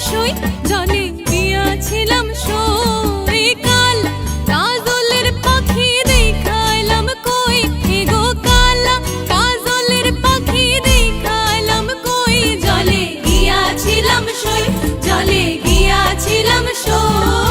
সই জলে গিয়াছিলাম সই কাল কাজলের পাখি দেখাইলাম কই এগো কালা কাজলের পাখি দেখাইলাম কই জলে গিয়াছিলাম সই জলে গিয়াছিলাম সই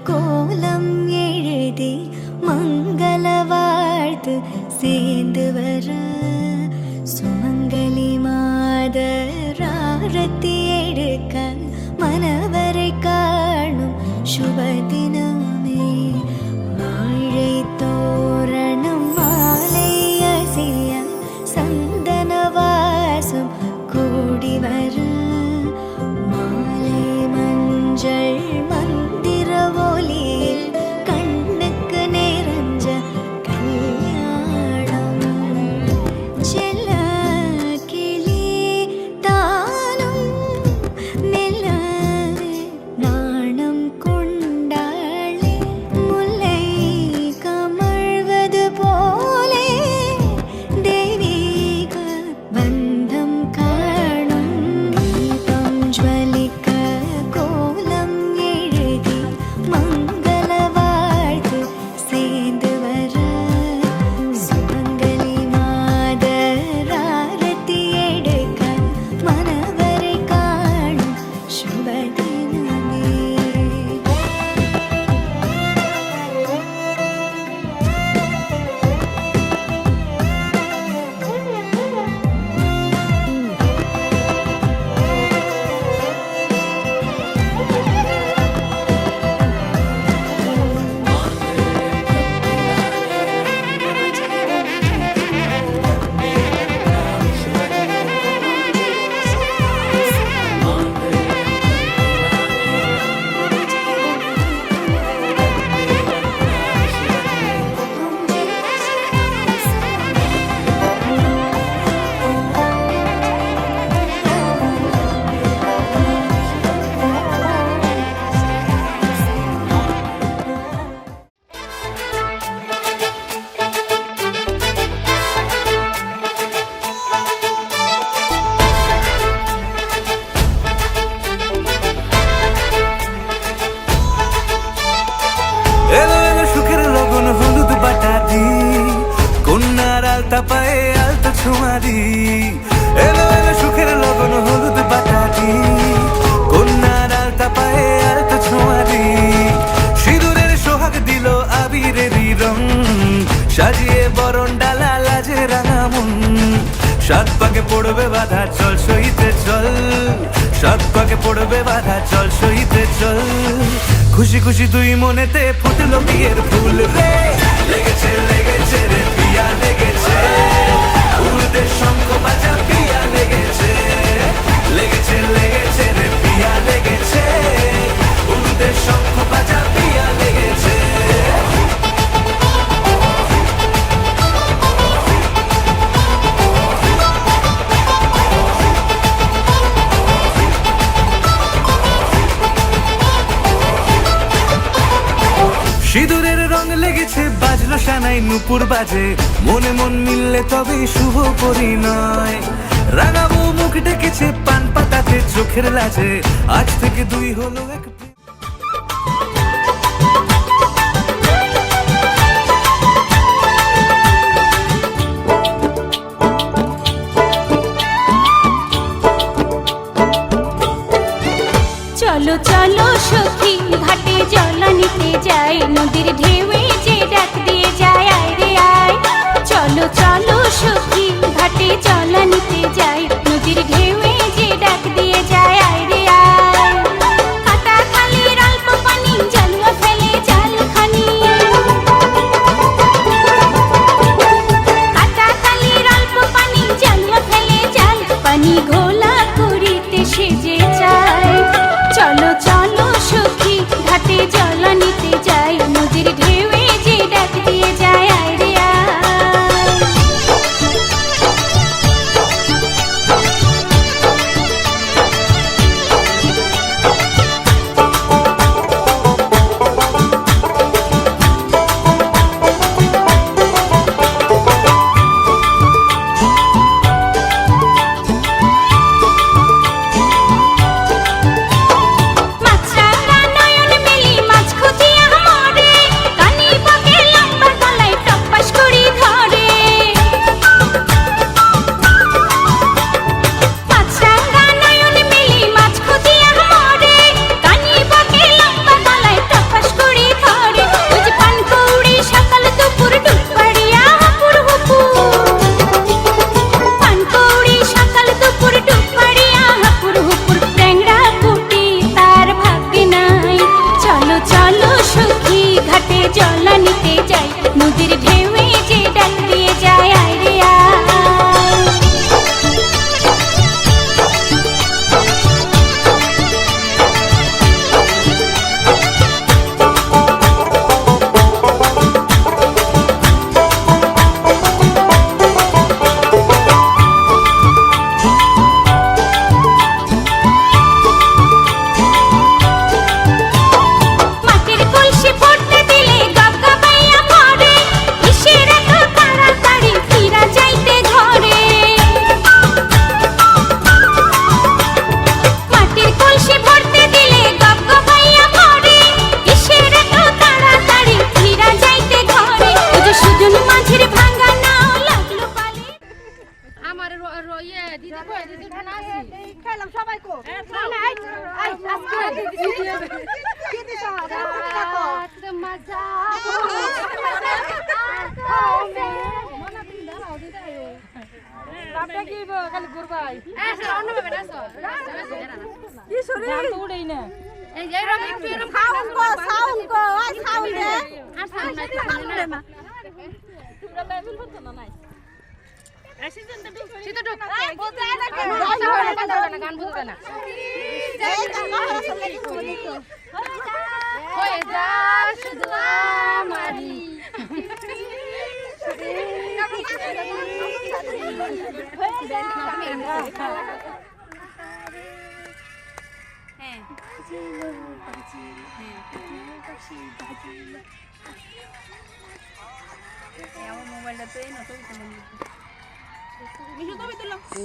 கோலம் எழுதி மங்கள வாழ்த்து சேர்ந்து வர சுமங்கலி மாதராரத்தி எடுக்க மனவரை காணும் சுபதினமே வாழை தோரணம் மாலை அசைய சந்தன வாசம் கூடி வர மாலை மஞ்சள் மந்திர ஒலியில் கண்ணுக்கு நிறைஞ்ச கல்யாணம் செல்ல கிளி தானும் மெல்ல நாணம் கொண்டாளே முல்லை கமழ்வது போலே தெய்வீக பந்தம் காணும் தீபம் ஜ்வலிக்க கோலம் எழுதி மங்கள வாழ்த்து சேர்ந்து வர சுமங்கலி மாதராரத்தி எடுக்க மனவரை காணும் சுபதினமே এলো এলো সুখের লগন হলুদ বাটাদি কন্যার আলতা পায়ে আলতা ছোঁয়ারি এলো এলো সুখের লগন হলুদ বাটাদি কন্যার আলতা পায়ে আলতা ছোঁয়ারি সিঁদুরের সোহাগ দিল আবিরেরই রং সাজিয়ে বরণ ডালা লাজে রাঙা মন সাত পাকে পড়বে বাধা চল সইতে চল সাত পাকে পড়বে বাধা চল সইতে চল খুশি খুশি দুই মনেতে ফুটলো বিয়ের ফুল রে লেগেছে লেগেছে রে পিয়া লেগেছে উলুদের শঙ্খ বাজা পিয়া লেগেছে লেগেছে লেগেছে রে পিয়া লেগেছে উলুদের শঙ্খ বাজা পিয়া লেগেছে সিঁদুরের রং লেগেছে বাজলো সানাই নুপুর বাজে মনে মন মিললে তবে শুভ পরিণয় রাঙাবো মুখ ডেকেছে পান পাতাতে চোখের লাজে আজ থেকে দুই হলো এক চলো চলো সখী ঘাটে জল নিতে যাই নদীর ঢেউয়ে যে ডাক দিয়ে যায় আয় রে আয় চলো চলো সখী ঘাটে জল নিতে যাই নদীর ঢেউয়ে যে ডাক দিয়ে যায় আয় রে আয় কাটা খালির অল্প পানি জালুয়া ফেলে জালখানি কাটা খালির অল্প পানি জালুয়া ফেলে জাল পানি ঘোলা করিতে সেজে যায় চলো চলো সখী ঘাটে জল নিতে যাই নদীর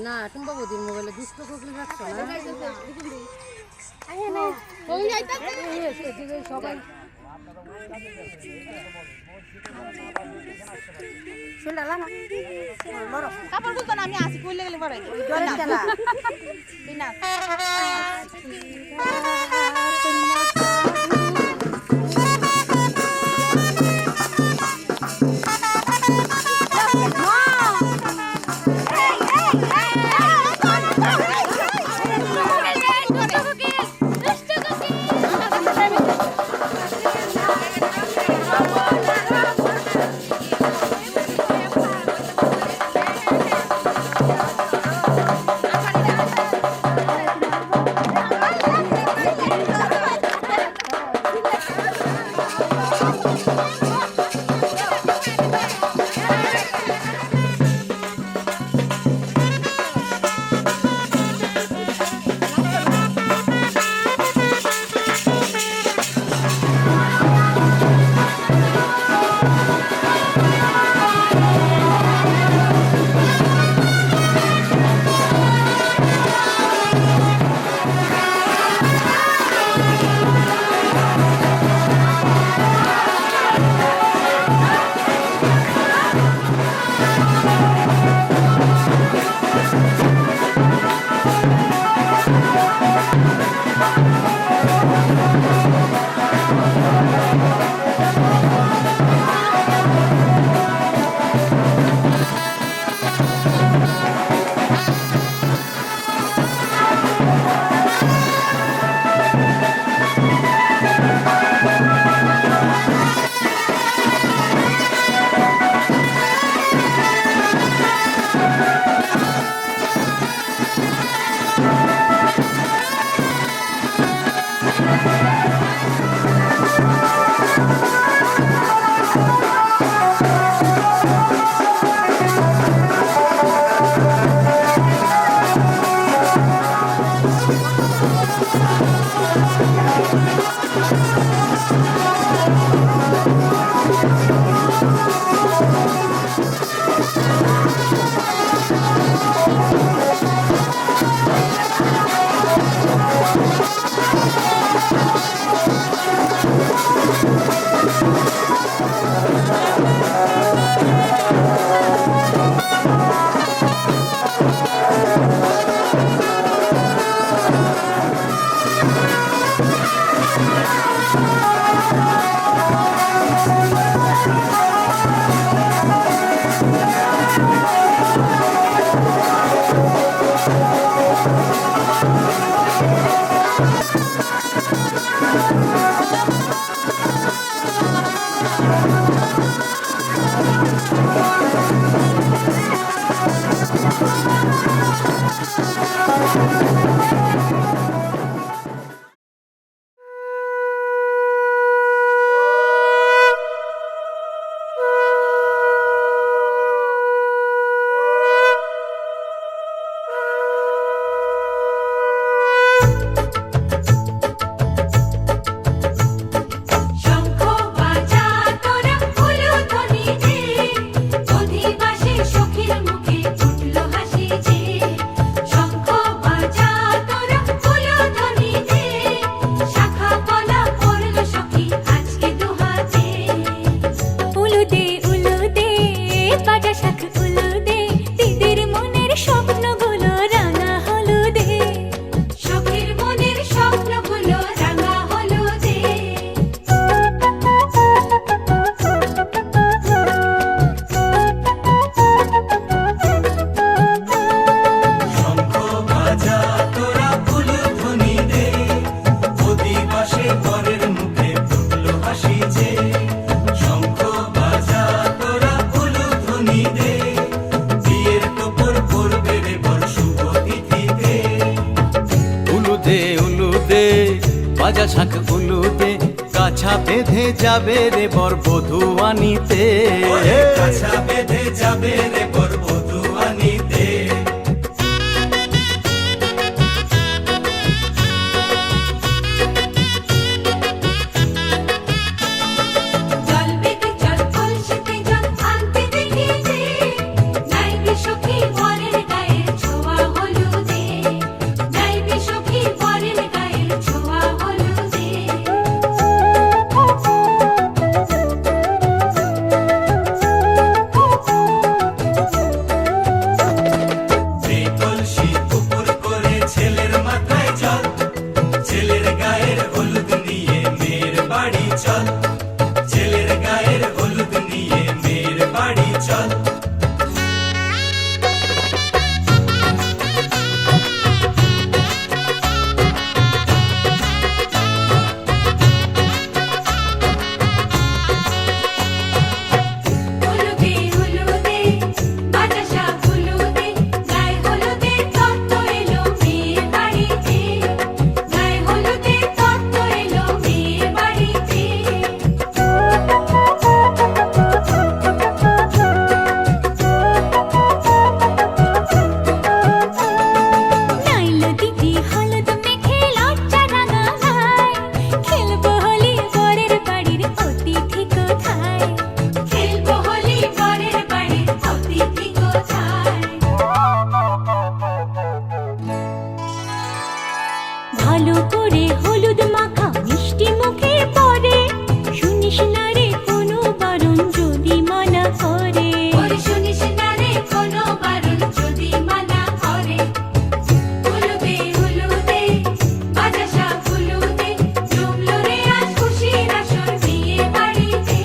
না টুম্পা বৌদির মোবাইলে দুষ্ট কোকিল রাখছো না সবাই কাপড় বলতো না আমি আসি কইলে গেলে বড় অধিবাসী সখীর মুখে উঠল হাসি যে শঙ্খ বাজা ভাজা শাক উলুতে কাছা বেঁধে যাবে রে বর বধূ আনিতে, কাছা বেঁধে যাবে রে বর বধূ আনিতে। জল বেঁধে জল কলসিতে জল আনতে দেখিয়েছে, যাইবে সখী বরের গায়ের ছোঁয়া হলুদে, যাইবে সখী বরের গায়ের ছোঁয়া হলুদে। এই কলসি উপর করে ছেলের মাথায় জল, ছেলের গায়ের হলুদ নিয়ে মেয়ের বাড়ি চল, ছেলের গায়ের হলুদ নিয়ে মেয়ের বাড়ি চল। হলুদে হলুদে ভাজা শাক হলুদে, গায়ে হলুদে তত্ত্ব এলো মেয়ের বাড়িতে, গায়ে হলুদে তত্ত্ব এলো মেয়ের বাড়িতে। নাইলো দিদি হলুদ মেখে লজ্জা রাঙায়, খেলবো হোলি বরের বাড়ির অতিথি কোথায়, খেলবো হোলি বরের বাড়ির অতিথি কোথায়। ভালো করে হলুদ মাখা মিষ্টি মুখে পড়ে, শুনিস না রে কোনো বারণ যদি মানা করে, শুনিস না রে কোনো বারণ যদি মানা করে। হলুদে হলুদে ভাজা শাক হলুদে, জমলো রে আজ খুশির আসর বিয়ে বাড়িতে।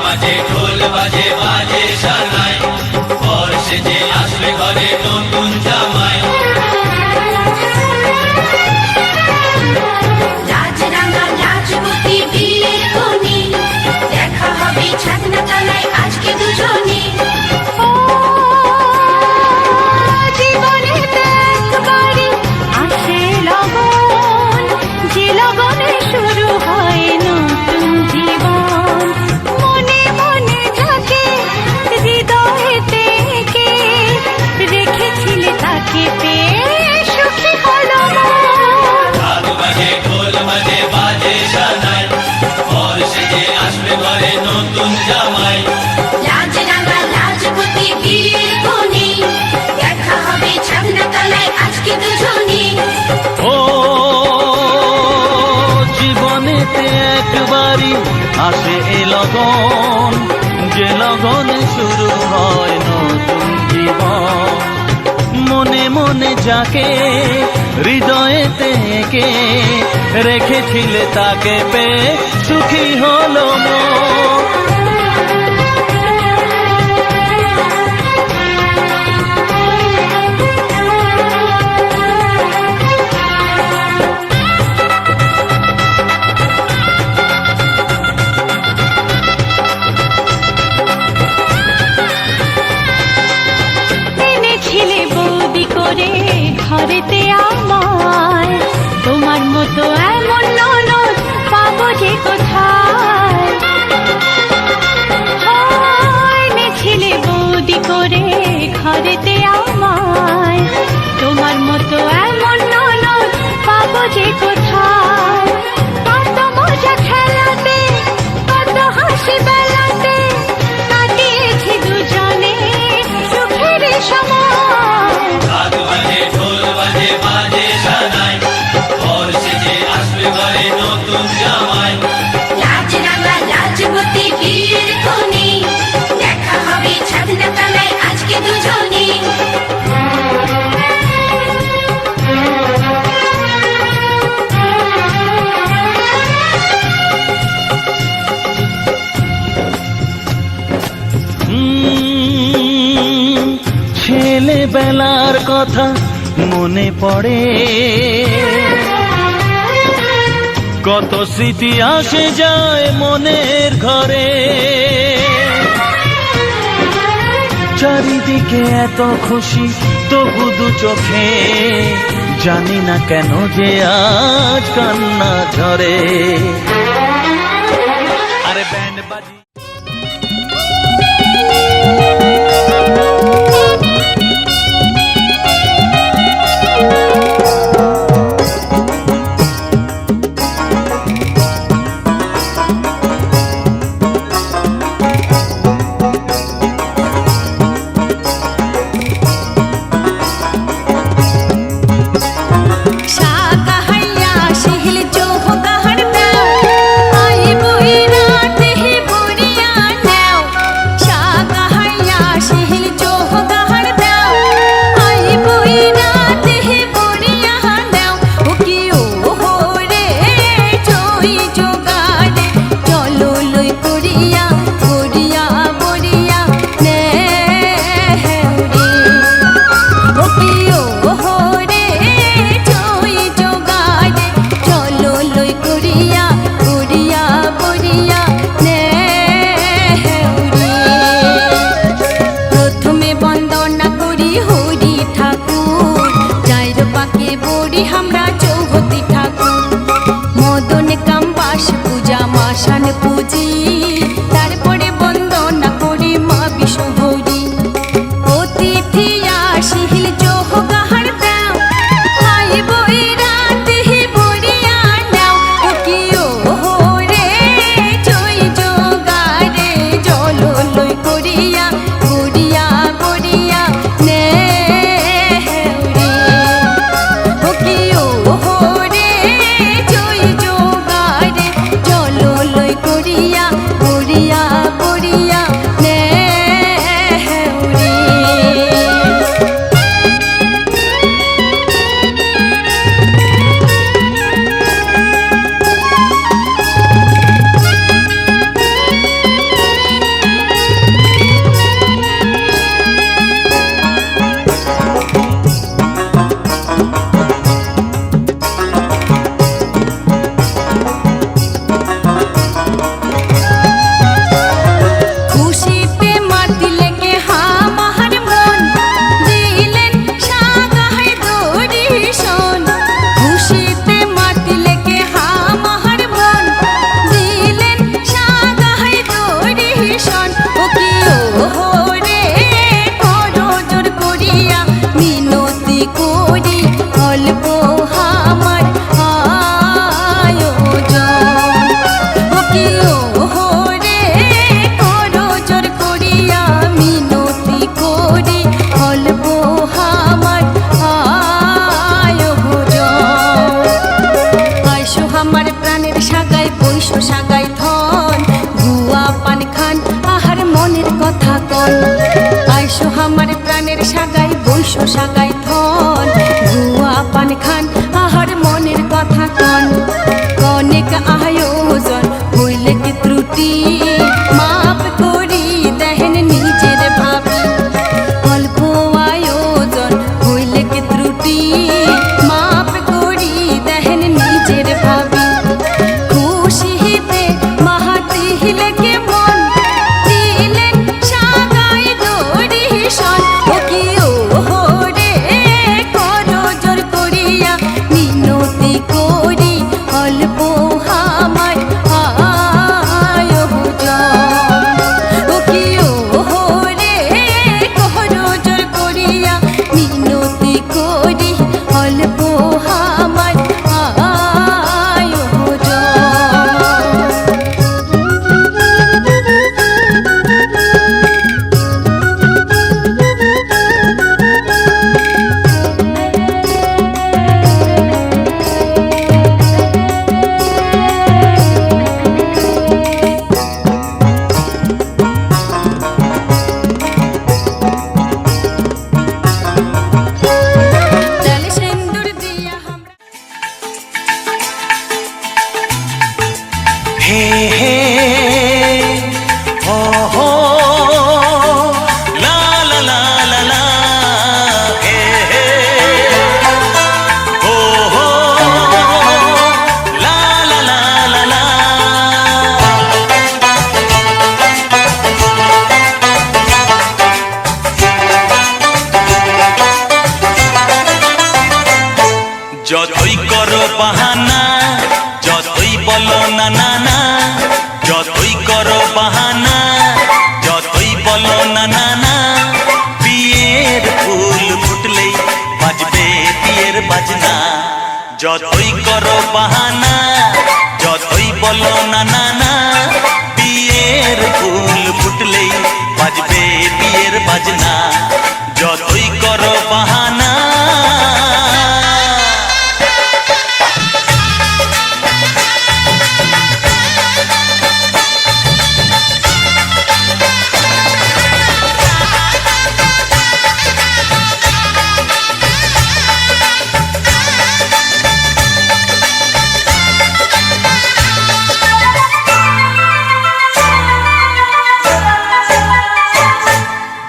বাজে ঢোল বাজে বাজে সানাই, বর সেজে আসবে ঘরে নতুন জামাই। রাজরাঙা রাজবতী বিয়ের কোণে, দেখা হবে ছাদনা তলায় আজকে দুজনে। জীবনেতে একবারই আসে লগন, যে লগনে শুরু হয় নতুন জীবন। মনে মনে যাকে হৃদয়েতে এঁকে রেখেছিলে তাকে পেয়ে সুখী হলো মন। ঢাক বাজে ঢোল বাজে বাজে সানাই, বর সেজে আসবে ঘরে নতুন জামাই। রাজরাঙা রাজবতী বিয়ের কোণে, দেখা হবে ছাদনা তলায় আজকে দুজনে। ও জীবনেতে একবারই আসে এ লগন, যে লগনে শুরু হয় নতুন জীবন। মনে মনে যাকে হৃদয়েতে এঁকে রেখেছিলে তাকে পেয়ে সুখী হলো মন। এনেছিলে বৌদি করে ঘরেতে আমায়, তোমার মতো এমন ননদ পাবো যে কোথায়। এনেছিলে বৌদি করে ঘরেতে আমায়, তোমার মতো এমন ননদ পাবো যে কোথায়। কত মজা খেলাতে, কত হাসি বেলাতে, কাটিয়েছি দুজনে সুখের সময়। ঢাক বাজে ঢোল বাজে বাজে কথা মনে পড়ে, কত স্মৃতি আসে যায় মনের ঘরে। চারিদিকে এত খুশি তবু দু চোখে, জানি না কেন যে আজ কান্না ঝরে। আরে ব্যান্ড বাজি আমরা চৌহতি ঠাকুর, মদন কাম্বাস পূজা মাসান পুজি, তারপরে বন্দনা করি মা বিশ্বহরি। অতিথি আসিল চোহ গাহার দাও, আই বই রাতে বরিয়া নাও। ও কি ও রে জয় জোগারে, জল লই করিয়া গড়িয়া গড়িয়া নে রে। ও কি ও রে যতই করো বাহানা, যতই বলো না না না, যতই করো বাহানা, যতই বলো না না না, বিয়ের ফুল ফুটলেই বাজবে বিয়ের বাজনা। যতই করো বাহানা, যতই বলো না না না, বিয়ের ফুল ফুটলেই বাজবে বিয়ের বাজনা। যতই করো বাহানা।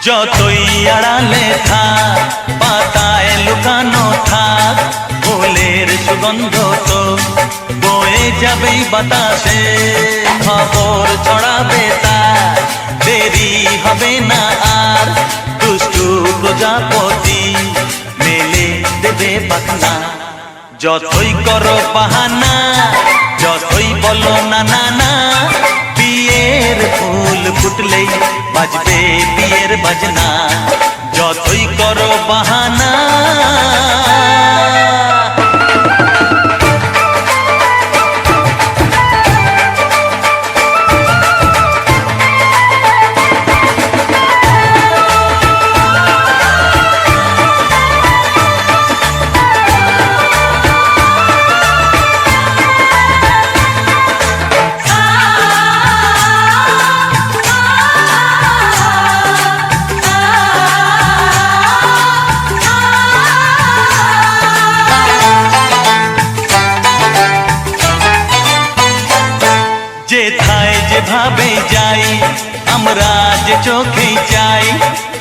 যতই আড়ালে থাক, পাতায় লুকানো থাক, ফুলের সুগন্ধ তো বয়ে যাবেই বাতাসে। খবর ছড়াবে তার, দেরি হবে না আর, দুষ্টু প্রজাপতি মেলে দেবে পাখনা। যতই করো বাহানা, যতই বলো না না না, বিয়ের ফুল ফুটলেই বাজবে বিয়ের বাজনা। যতই করো বাহানা। যেথায় যেভাবে যাই আমরা যে চোখেই চাই,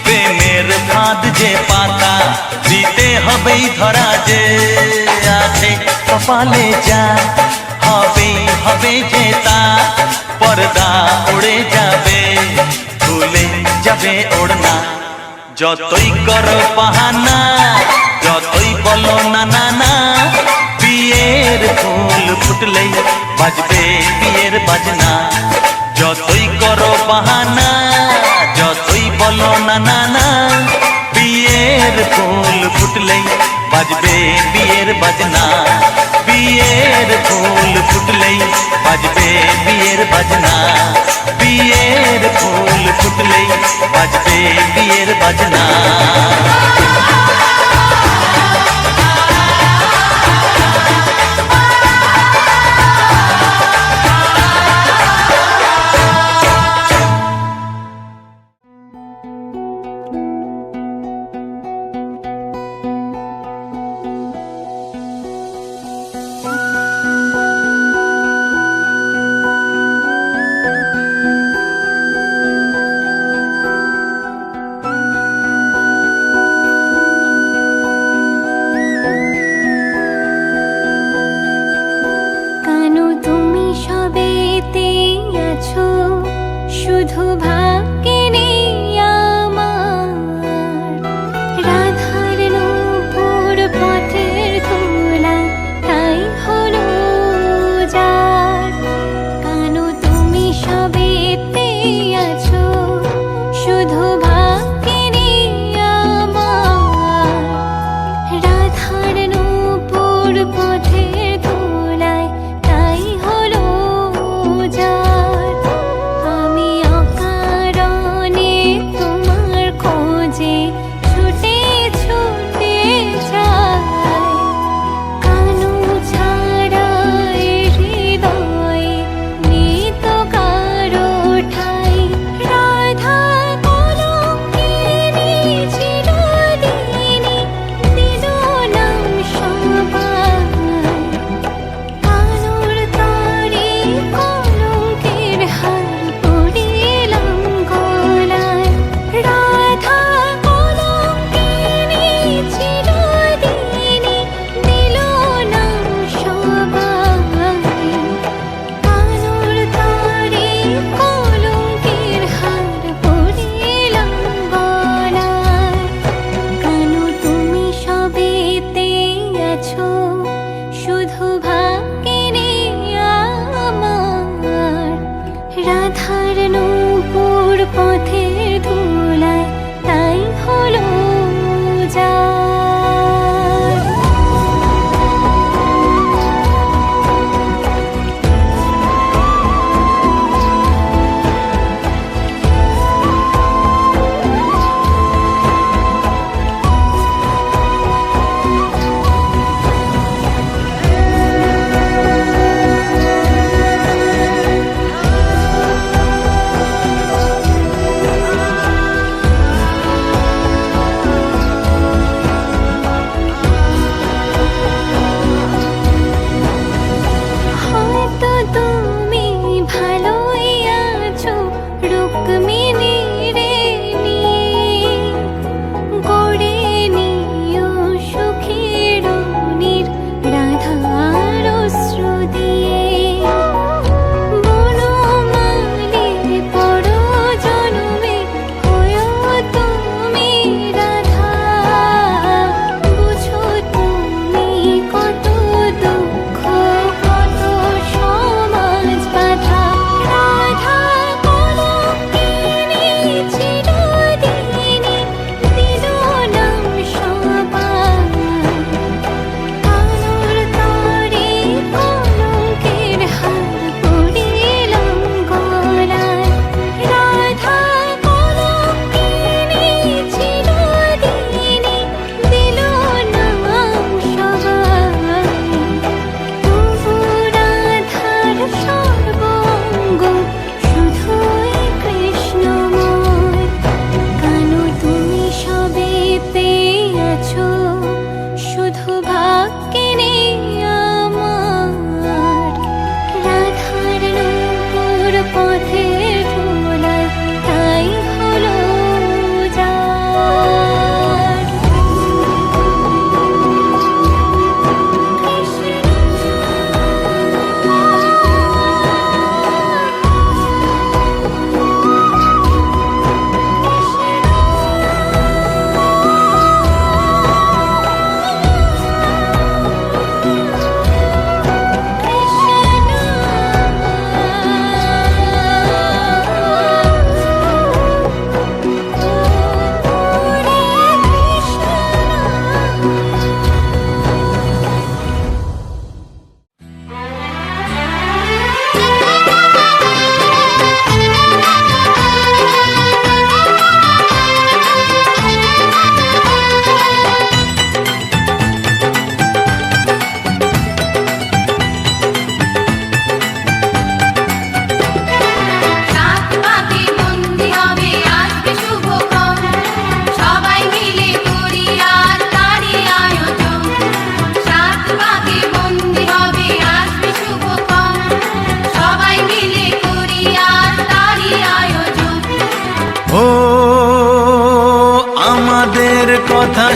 প্রেমের ফাঁদ যে পাতা দিতে হবেই ধরা। যে আছে কপালে যা হবে হবে যে তা, পর্দা উড়ে যাবে ভুলে যাবে ওড়না। যতই করো বাহানা, যতই বলো না না না, বিয়ের ফুল ফুটলেই বাজবে বিয়ের বাজনা। যতই করো বাহানা, যতই বলো না না না, বিয়ের ফুল ফুটলেই বাজবে বিয়ের বাজনা। বিয়ের ফুল ফুটলেই বাজবে বিয়ের বাজনা। বিয়ের ফুল ফুটলেই বাজবে বিয়ের বাজনা।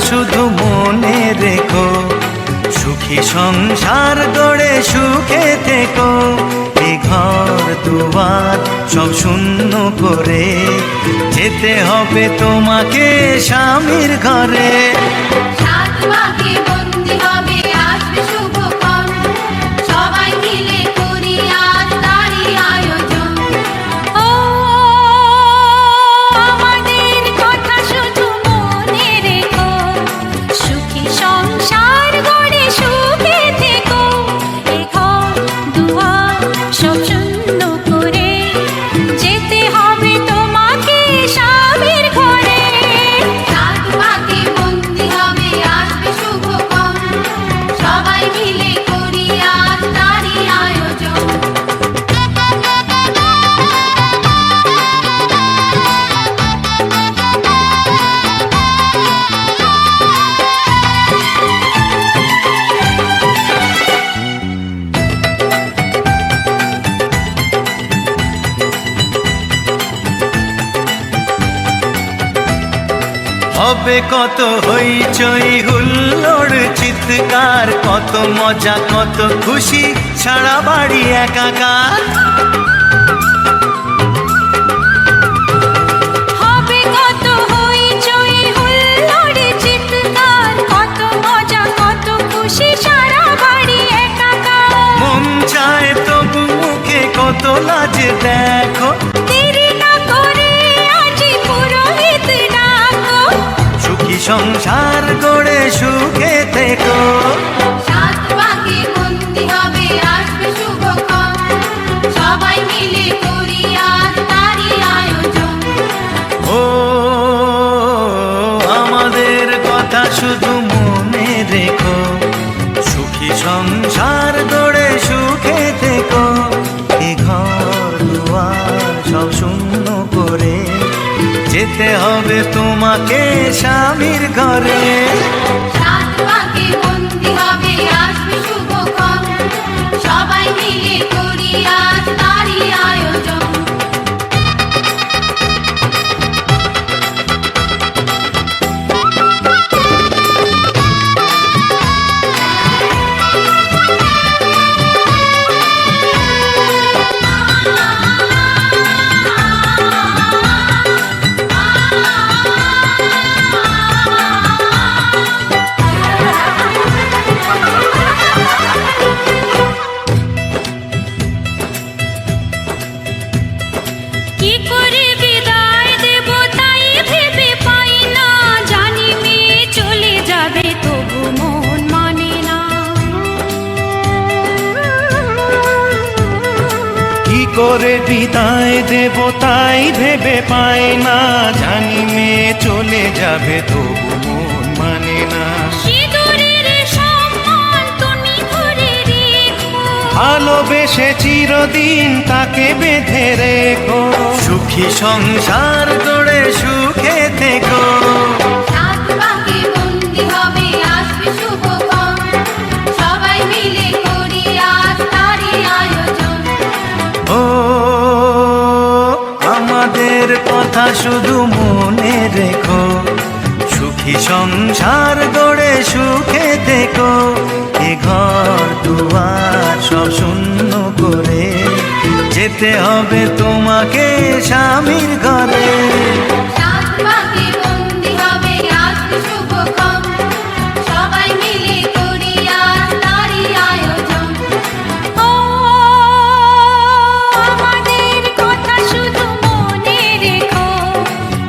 শুধু মনে রেখো, সুখী সংসার গড়ে সুখে থেকো। এ ঘর দুয়ার সব শূন্য করে যেতে হবে তোমাকে স্বামীর ঘরে। সাত পাকে বন্দি হবে আসবে শুভক্ষণ, সবাই মিলে করি আজ তারই আয়োজন। ও আমাদের কথা শুধু মনে রেখো, সুখী সংসার গড়ে সুখে থেকো। এ ঘর দুয়ার সব শূন্য করে যেতে হবে তোমাকে স্বামীর ঘরে। সাত পাকে বন্দি হবে আসবে শুভক্ষণ, সবাই মিলে করি আজ তারই আয়োজন। হবে কত হইচই হুল্লোড় চিৎকার, কত মজা কত খুশি সারা বাড়ি একাকার। হবে কত হইচই হুল্লোড় চিৎকার, কত মজা কত খুশি সারা বাড়ি একাকার। মন চায় তবু মুখে কত লাজ দেখো, দেরি না করে আজি পুরোহিত ডাকো। সুখী সংসার গড়ে সুখে থেকো। সাত পাকে বন্দি হবে আসবে শুভক্ষণ, সবাই মিলে করি আজ তারই আয়োজন। ও আমাদের কথা শুধু মনে রেখো, সুখী সংসার গড়ে সুখে থেকো। এ ঘর দুয়ার সব শূন্য করে যেতে হবে তোমাকে স্বামীর ঘরে। সাত পাকে বন্দি হবে আসবে শুভক্ষণ, সবাই মিলে করি আজ তারই আয়োজন। কি করে বিদায় দেব তাই ভেবে পাই না, জানি মেয়ে চলে যাবে তবু মন মানে না। কি করে বিদায় দেব তাই ভেবে পাই না, জানি মেয়ে চলে যাবে তবু মন মানে না। সিঁদুরের সম্মান তুমি ধরে রেখো, ভালোবেসে চিরদিন তাকে বেঁধে রেখো, সুখী সংসার গড়ে সুখে থেকো। সাত পাকে বন্দি হবে আসবে শুভক্ষণ, সবাই মিলে করি আজ তারই আয়োজন। ও আমাদের কথা শুধু মনে রেখো, সুখী সংসার গড়ে সুখে থেকো। এ ঘর দুয়ার সব শূন্য করে যেতে হবে তোমাকে স্বামীর ঘরে। সাত পাকে বন্দি হবে আসবে শুভক্ষণ, সবাই মিলে করি আজ তারই আয়োজন। ও আমাদের কথা শুধু মনে রেখো,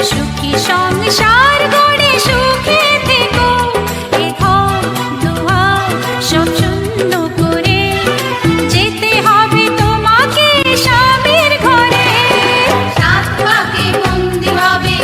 সুখী সংসার গড়ে সুখে থেকো। এ ঘর দুয়ার সব শূন্য করে যেতে হবে তোমাকে স্বামীর ঘরে। সাত পাকে বন্দি হবে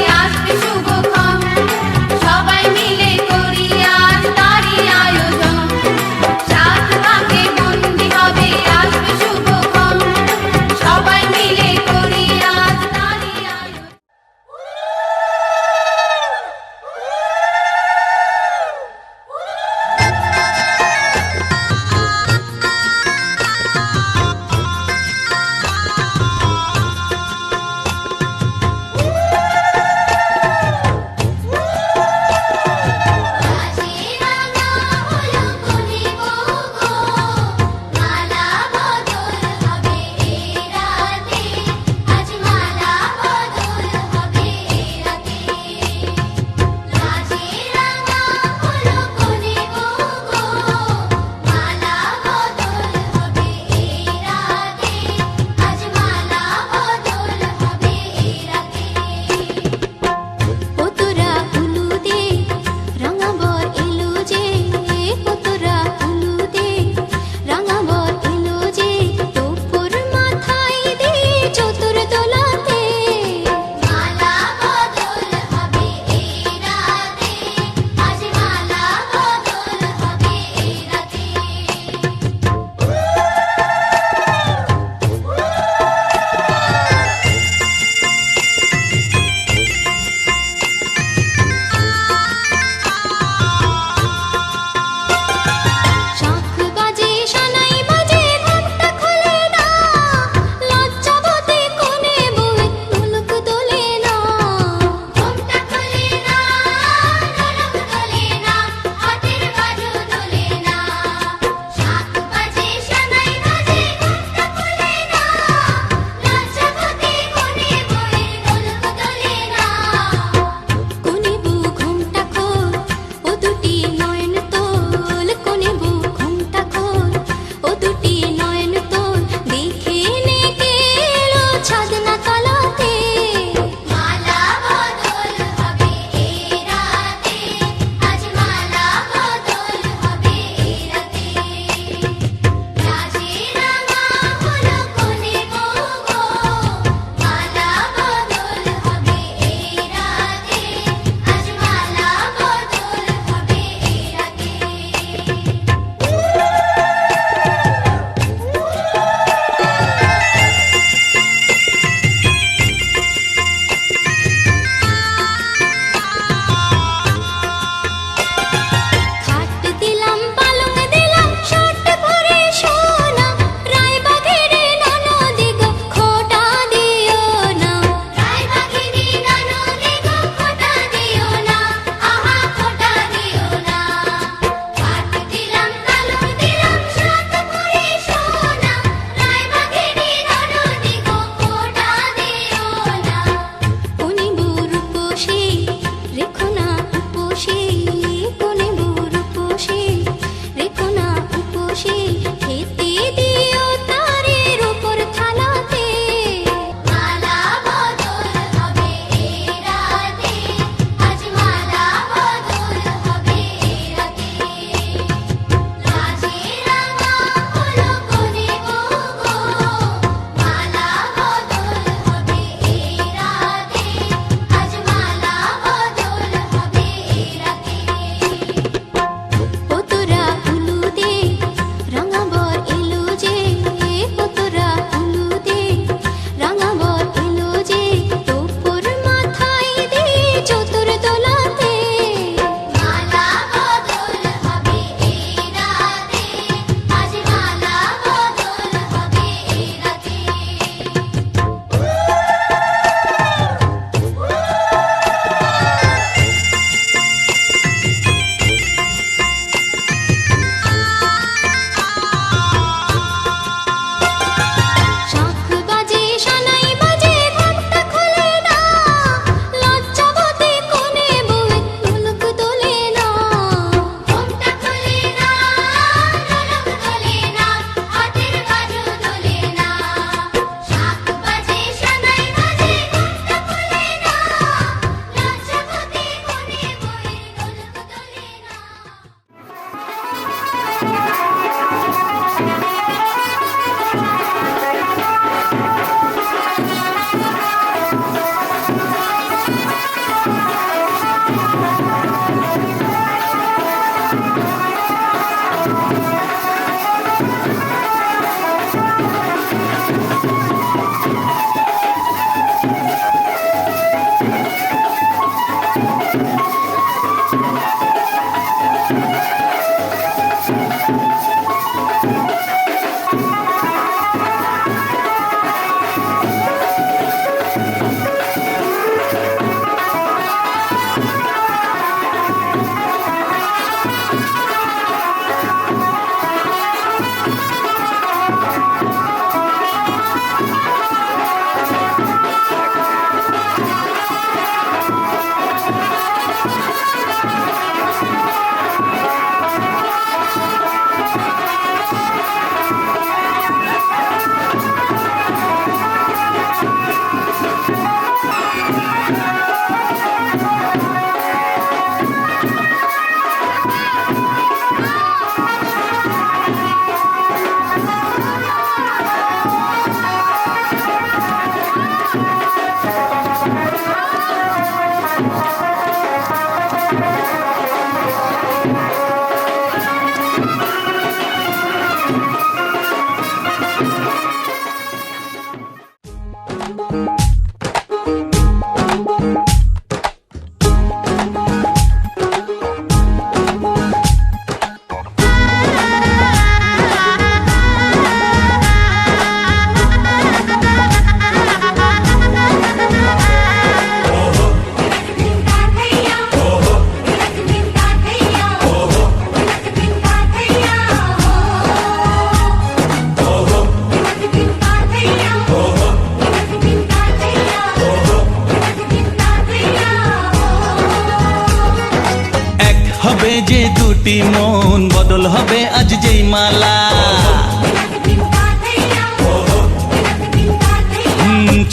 দুটি মন বদল হবে আজ যেই মালা।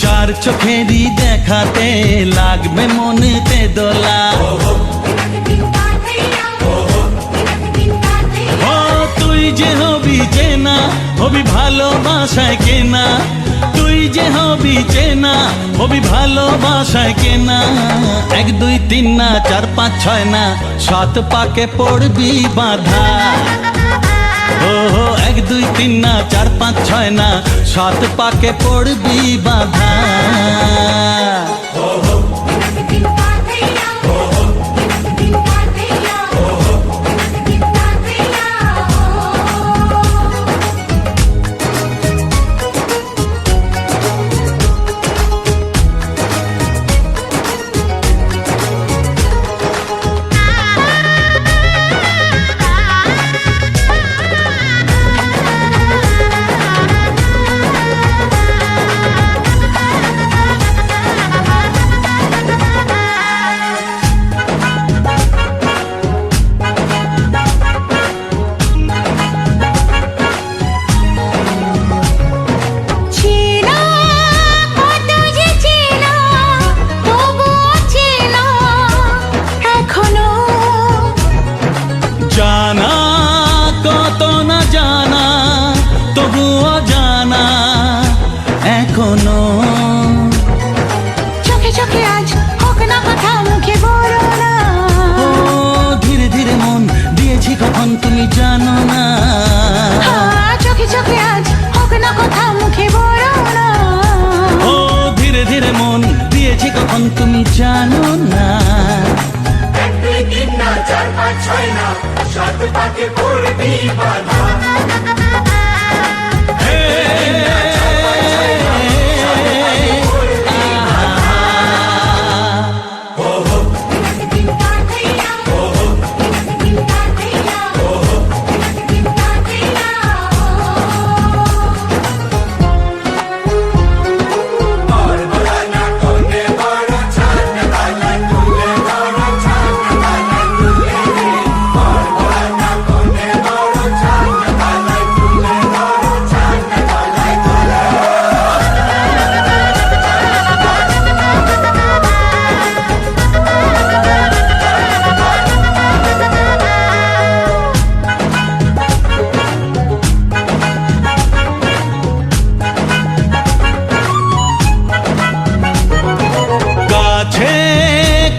চার চোখেরই দেখাতে লাগবে মনেতে দোলা। ও তুই যে হবি চেনা, হবি ভালোবাসায় কেনা। তুই যে হবি চেনা, হবি ভালোবাসায় কেনা। 1 2 3 না 4 5 6 না 7 পাকে পড়বি বাঁধা। ও 1 2 3 না 4 5 6 না 7 পাকে পড়বি বাঁধা। জানা কত না জানা, তবুও জানা এখনো। চোখে চোখে আজ হোক না কথা মুখে বলো না। ও ধীরে ধীরে মন দিয়েছি কখন তুমি জানো না। চোখে চোখে আজ হোক না কথা মুখে বলো না। ও ধীরে ধীরে মন দিয়েছি কখন তুমি জানো না। 1 2 3 না 4 5 6 না 7 পাকে পড়বি বাঁধা।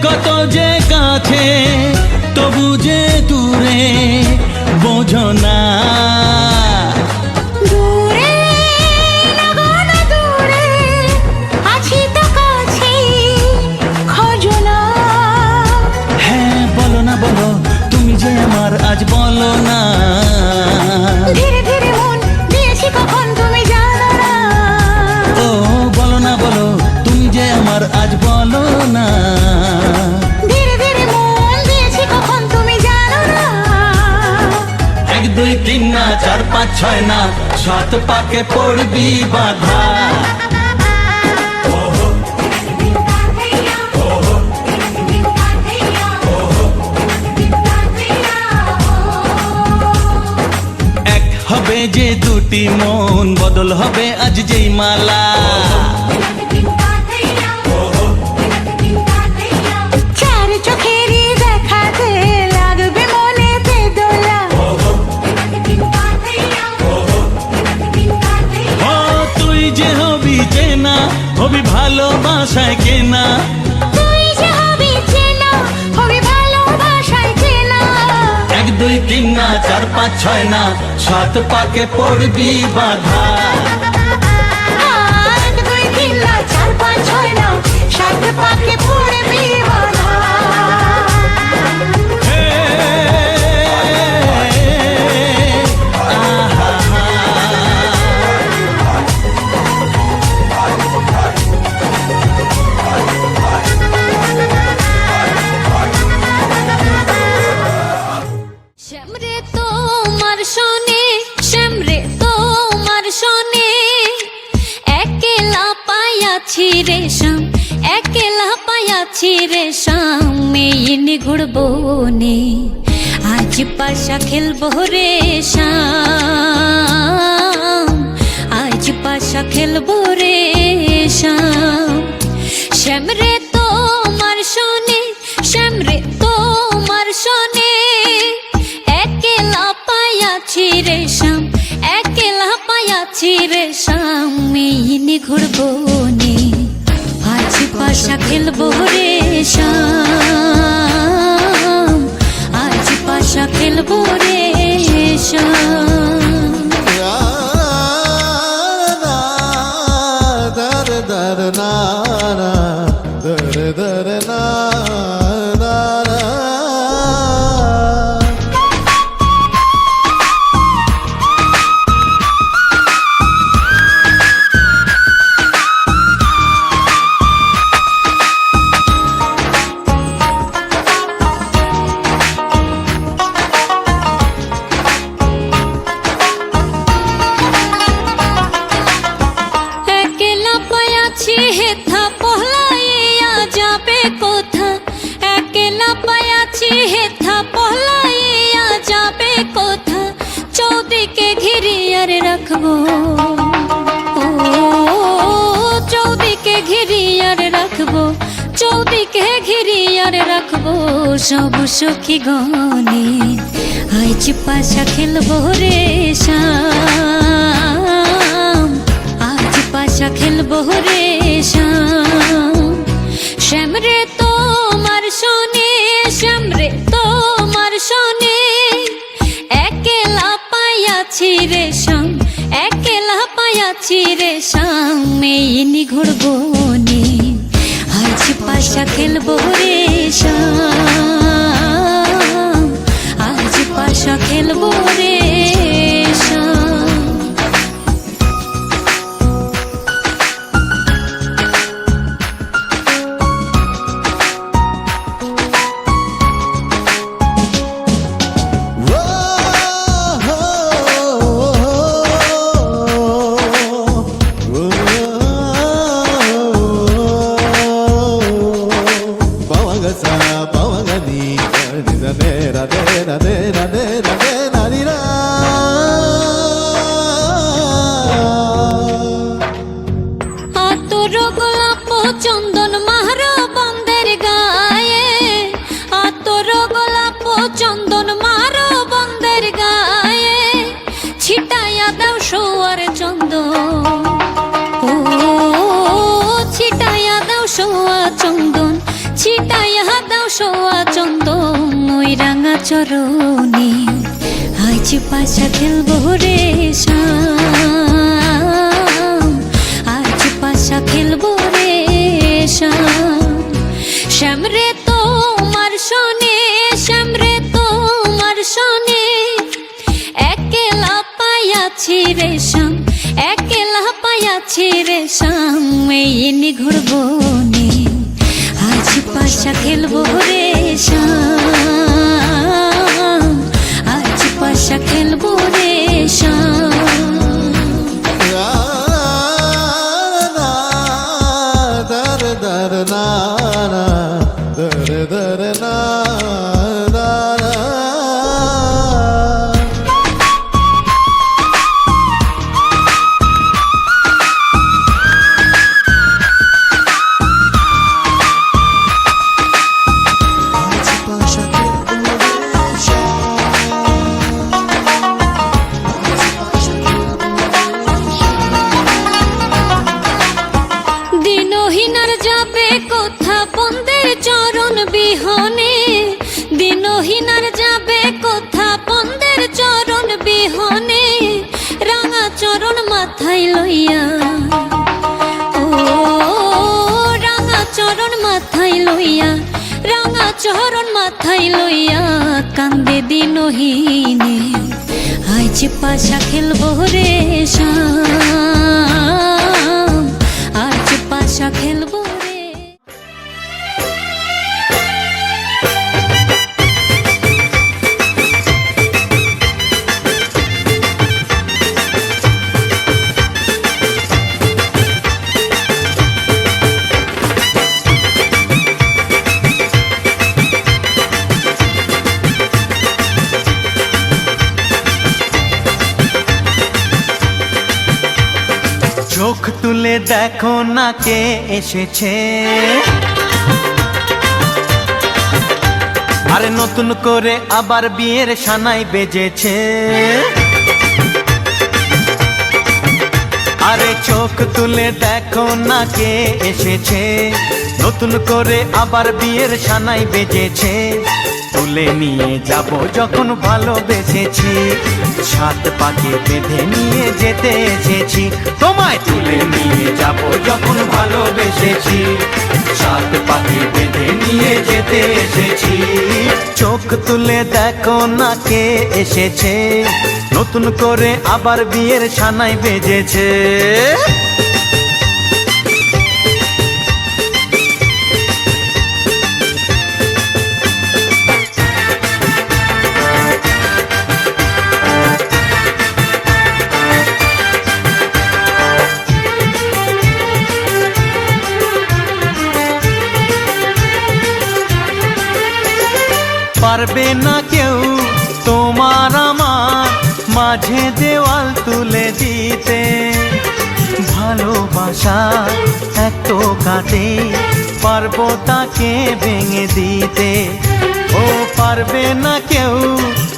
কত যে কাছে তবু যে দূরে বোঝো না। দূরে লাগো না দূরে আছি তো কাছে খোঁজো না। হ্যাঁ বলো না বলো তুমি যে আমার আজ বলো না। ধীরে ধীরে মন দিয়েছি কখন তুমি জানো না। ও বলো না বলো তুমি যে আমার আজ বলো না। ধীরে ধীরে মন দিয়েছি কখন তুমি জানো না। 1 2 3 না 4 5 6 না 7 পাকে পড়বি বাঁধা। এক হবে যে দুটি মন বদল হবে আজ যেই মালা। চার চোখেরই দেখাতে লাগবে মনেতে দোলা। ও তুই যে হবি চেনা, হবি ভালোবাসায় কেনা। তুই যে হবি চেনা, হবি ভালোবাসায় চেনা। 1 2 3 না 4 5 6 না 7 পাকে পড়বি বাঁধা। 1 2 3 না 4 5 6 না 7 পাকে পড়বি বাঁধা। শ্যামরে তোমার শোনে, শ্যামরে তোমার শোনে, একলা পায়াছি রে শ্যাম, একলা পায়াছি রে শ্যাম, এই নিগুড় বনে আজ পাশা খেলবো রে শাম, আজ পাশা খেলবো রে শাম। শ্যাম রে তোমার শোনে, শ্যাম রে তোমার শোনে, একলা পায়াছি রে শাম, একলা পায়াছি রে শাম। মেইনি ঘুরবো নে, আজ পাশা খেলবো রে শাম, আজ পাশা খেলবো রে শাম। একলা পায়াছি হেথা পহলাইয়া যাবে কোথা, একলা পায়াছি হেথা পহলাইয়া যাবে কোথা। চৌদিকে ঘিরিয়ার রাখবো, ও চৌদিকে ঘিরিয়ার রাখবো, চৌদিকে ঘিরিয়ার রাখবো সব সখী গনে। আজ পাশা খেলবো রে শাম, আজ পাশা খেলবো রে শাম। শ্যাম রে তোমার শোনে, শ্যাম রে তোমার শোনে, একলা পায়াছি রে শাম, একলা পায়াছি রে শাম। মেইনি ঘুরবো নে, আজ পাশা খেলবো রে শাম, আজ পাশা খেলবো রে শাম। আতর গোলাপ চন্দন মারো বন্ধের গায়ে, আতর গোলাপ চন্দন মারো বন্ধের গায়ে। ছিটাইয়া দাও সোয়ার চন্দন, ও ছিটাইয়া দাও সোয়া চন্দন, ছিটাইয়া দাও সোয়া চন্দন। ওই রাঙা চরণে আজ পাশা খেলবো রে শাম, আজ পাশা খেলবো রে শাম। শ্যাম রে তোমার শোনে, শ্যাম রে তোমার শোনে, একলা পায়াছি রে শাম, একলা পায়াছি রে শাম। মেইনি ঘুরবো নে, আজ পাশা খেলবো রে শাম, আজ পাশা খেলবো রে শাম। দিনহীনার যাবে কোথা বন্দের চরণ বিহনে, দিনহীনার যাবে কোথা বন্দের চরণ বিহনে। রাঙা চরণ মাথায় লইয়া, ও রাঙা চরণ মাথায় লইয়া, রাঙা চরণ মাথায় লইয়া কান্দে দিনহীনে। আজ পাশা খেলবো রে শাম, আজ পাশা খেলবো রে। চোখ তুলে দেখো না কে এসেছে, আরে নতুন করে আবার বিয়ের সানাই বেজেছে। আরে চোখ তুলে দেখো না কে এসেছে, নতুন করে আবার বিয়ের সানাই বেজেছে। তুলে নিয়ে যাব যখন ভালোবেসেছি, সাত পাকে বেঁধে নিয়ে যেতে এসেছি। তোমায় তুলে নিয়ে যাব যখন ভালোবেসেছি, সাত পাকে বেঁধে নিয়ে যেতে এসেছি। চোখ তুলে দেখো না কে এসেছে, নতুন করে আবার বিয়ের সানাই বেজেছে। পারবে না কেউ তোমার আমার মাঝে দেওয়াল তুলে দিতে, ভালোবাসা এত কাটে পারবো তাকে ভেঙে দিতে। ও পারবে না কেউ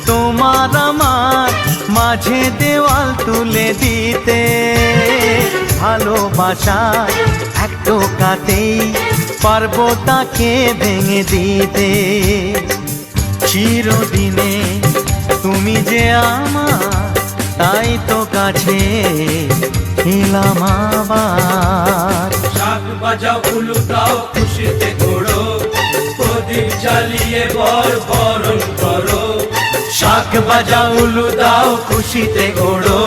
তোমার আমার মাঝে দেওয়াল তুলে দিতে, ভালোবাসা এত কাটে পারবো তাকে ভেঙে দিতে। চিরদিনে তুমি যে আমার, তাই তো কাছে এলাম আবার। শাক বাজাও উলু দাও খুশিতে ঘোড়ো, প্রদীপ জ্বালিয়ে বর বরণ করো। শাক বাজাও উলু দাও খুশিতে ঘোড়ো,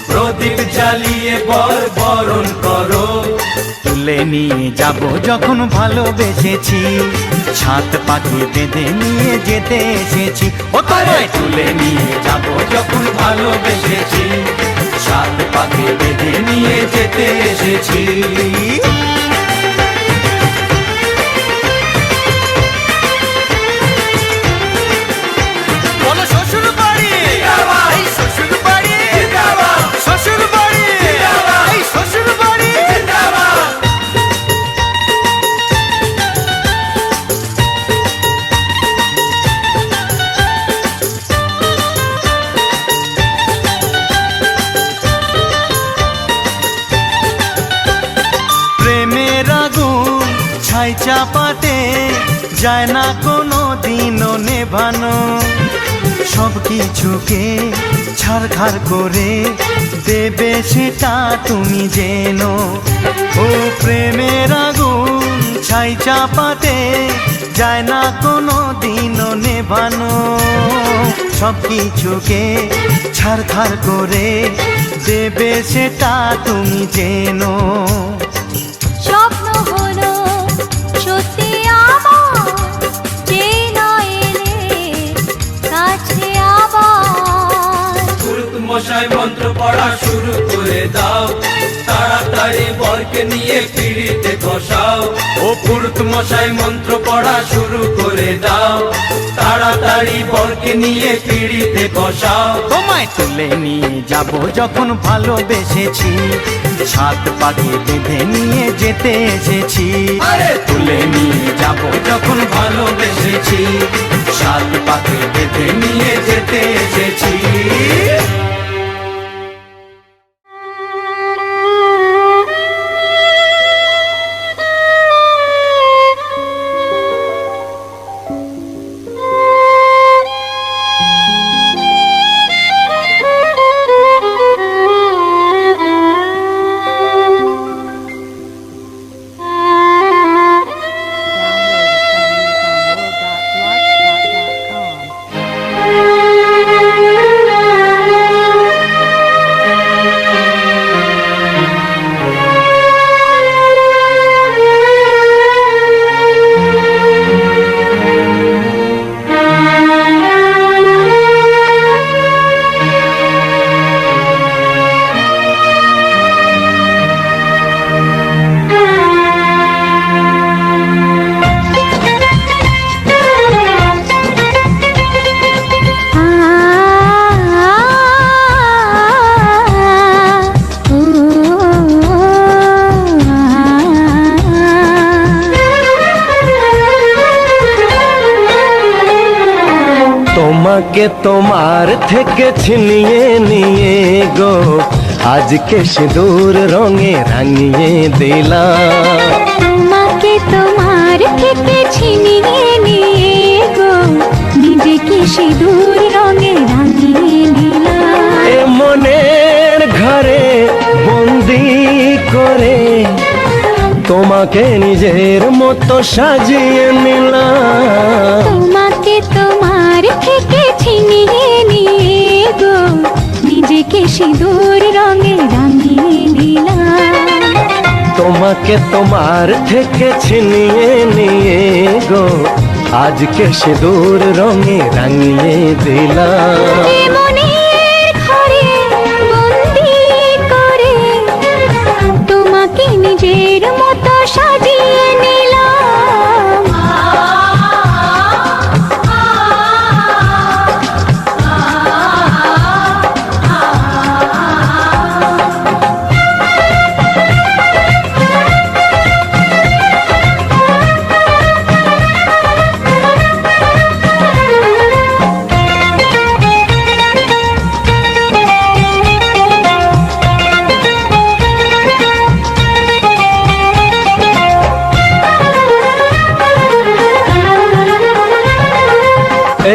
প্রদীপ জ্বালিয়ে বর বরণ করো। তুলে নিয়ে যাব যখন ভালোবেসেছি, সাত পাকে বেঁধে নিয়ে যেতে এসেছি। ও তোমায় তুলে নিয়ে যাব যখন ভালোবেসেছি, সাত পাকে বেঁধে নিয়ে যেতে এসেছি। বলো শ্বশুর বাড়ি, এই শ্বশুর বাড়ি, শ্বশুর বাড়ি, এই শ্বশুর বাড়ি। প্রেমের আগুন ছাই চাপাতে যায় না কোনো দিনও নেভানো, সব কিছুকে ছাড়খাড় করে দেবে সেটা তুমি জেনো। ও প্রেমের আগুন ছাই চাপাতে যায় না কোনো দিনও নেভানো, সব কিছুকে ছাড়খাড় করে দেবে সেটা তুমি জেনো। স্বপ্ন হলো সত্যি আমার, যে না এলে কাছে আবার। পুরুত মশাই মন্ত্র পড়া শুরু করে দাও, তাড়াতাড়ি বরকে নিয়ে পিড়িতে বসাও। ও পুরুত মশাই মন্ত্র পড়া শুরু করে দাও, তাড়াতাড়ি বরকে নিয়ে পিড়িতে বসাও। তোমায় তুলে নিয়ে যাব যখন ভালোবেসেছি, সাত পাকে বেঁধে নিয়ে যেতে এসেছি। আরে তুলে নিয়ে যাব যখন ভালোবেসেছি, সাত পাকে বেঁধে নিয়ে যেতে এসেছি। Download it from তোমাকে তোমার থেকে ছিনিয়ে নিয়ে গো আজকে সিঁদুর রঙে রাঙিয়ে দিলাম। তোমাকে তোমার থেকে ছিনিয়ে নিয়ে গো নিজেকে সিঁদুর রঙে রাঙিয়ে দিলাম। এ মনের ঘরে বন্দি করে তোমাকে নিজের মতো সাজিয়ে নিলাম। তোমাকে তোমার থেকে ছিনিয়ে নিয়ে গো নিজেকে সিঁদুর রঙে রাঙিয়ে দিলাম। তোমাকে তোমার থেকে ছিনিয়ে নিয়ে গো আজকে সিঁদুর রঙে রাঙিয়ে দিলাম। এ মনের ঘরে বন্দি করে তোমাকে নিজের মতো সাজিয়ে নিলাম।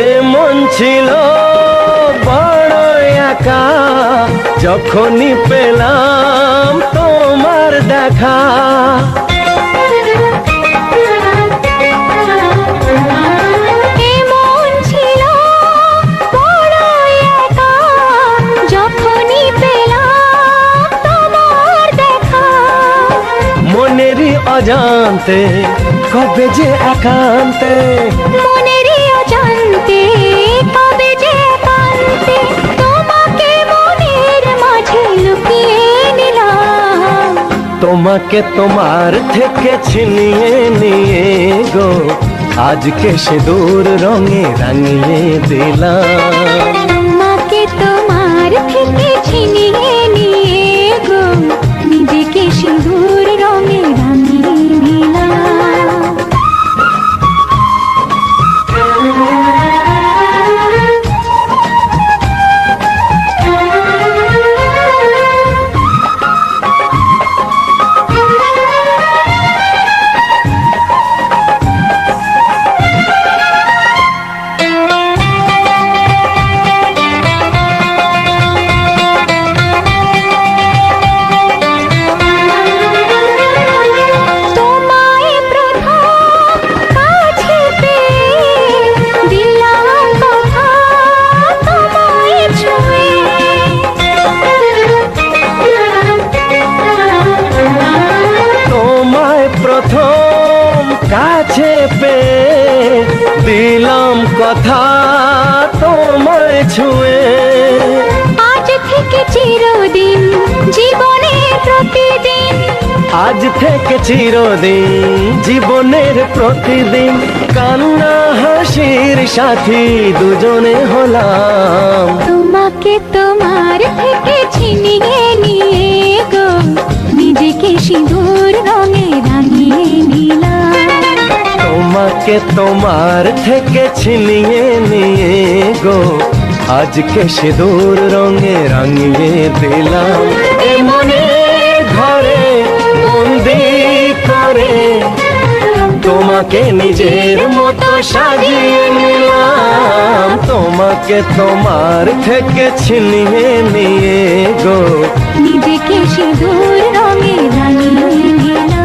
এ মন ছিল বড় একা যখনই পেলাম তোমার দেখা। এমন ছিল বড় একা যখনই পেলাম তোমার দেখা। মনেরই অজান্তে কবে যে একান্তে মনেরই অজান্তে কবে যে একান্তে তোমাকে মনের মাঝে লুকিয়ে নিলাম। তোমাকে তোমার থেকে ছিনিয়ে নিয়ে গো আজকে সিঁদুর রঙে রাঙিয়ে দিলাম। তোমাকে তোমার থেকে ছিনিয়ে নিয়ে গো নিজেকে সিঁদুর রঙে রাঙিয়ে দিলাম। তোমায় প্রথম কাছে পেয়ে দিলাম কথা তোমায় ছুঁয়ে। তোমায় প্রথম কাছে পেয়ে দিলাম কথা তোমায় ছুঁয়ে। আজ থেকে চিরদিন জীবনের প্রতিদিন আজ থেকে চিরদিন জীবনের প্রতিদিন কান্না হাসির সাথী দুজনে হলাম। তোমাকে তোমার থেকে ছিনিয়ে নিয়ে গো নিজেকে সিঁদুর রঙে রাঙিয়ে দিলাম। তোমাকে তোমার থেকে ছিনিয়ে নিয়ে গো আজকে সিঁদুর রঙে রাঙিয়ে দিলাম। এ মনের ঘরে বন্দি করে তোমাকে নিজের মতো সাজিয়ে নিলাম। তোমাকে তোমার থেকে ছিনিয়ে নিয়ে গো নিজেকে সিঁদুর রঙে রাঙিয়ে দিলাম।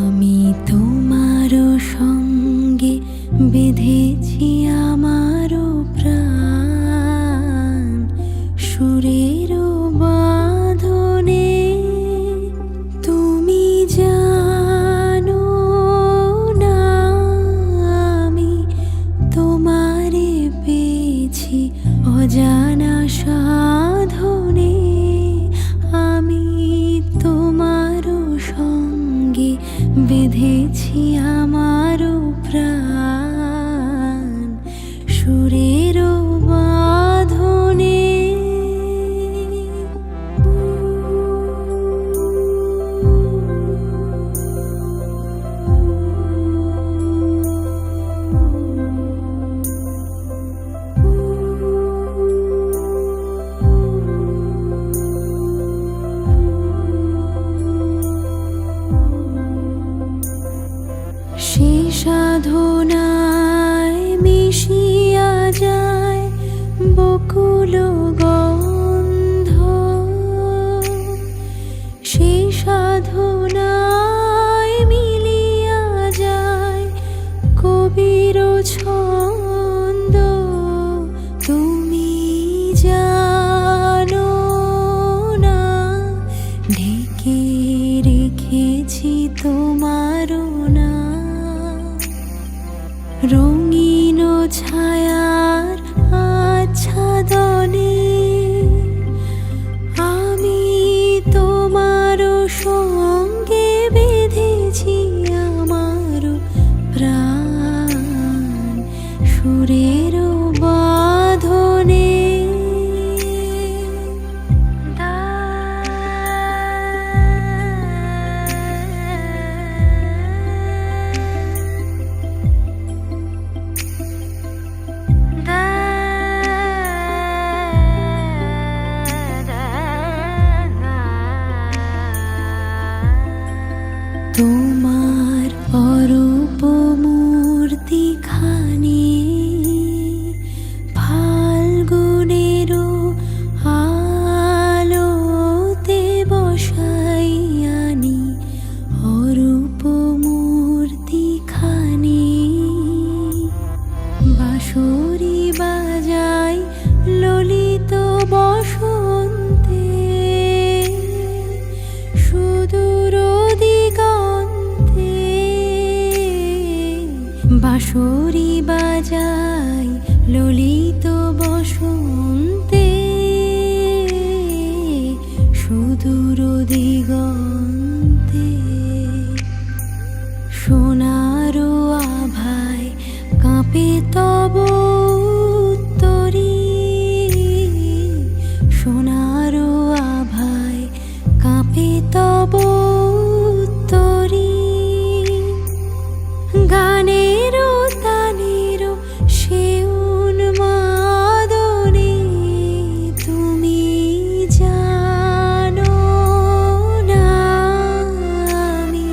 আমি তোমারও সঙ্গে বেঁধেছি আমারও প্রাণ সুরেরও বাঁধনে। তুমি জানো না আমি তোমারে পেয়েছি অজানা সাধনে। আমি তোমারও সঙ্গে বেঁধে মিশিয়া যায় বকুল গন্ধ, সেই সাধনায় মিলিয়া যায় কবির ছন্দ। তুমি জানো না ঢেকে রেখেছি তোমার না রঙিন ছায়ার আচ্ছাদনে। আমি তোমার সঙ্গে বেঁধেছি আমার প্রাণ সুরের বাঁধনে। তোমার অরূপ মূর্তি খানি ফাল্গুনেরও আলোতে বসাই আনি। অরূপ মূর্তি খানি বাঁশরি বাজাই ললিত বসন্তে। সুদূর দিগন্তে বাঁশরি বাজাই ললিত বসন্তে। সুদূর দিগন্তে সোনার আভায় কাঁপে তব উত্তরী। সোনার আভায় কাঁপে তব উত্তরী। গানের তানের সে উন্মাদনে তুমি জানো না আমি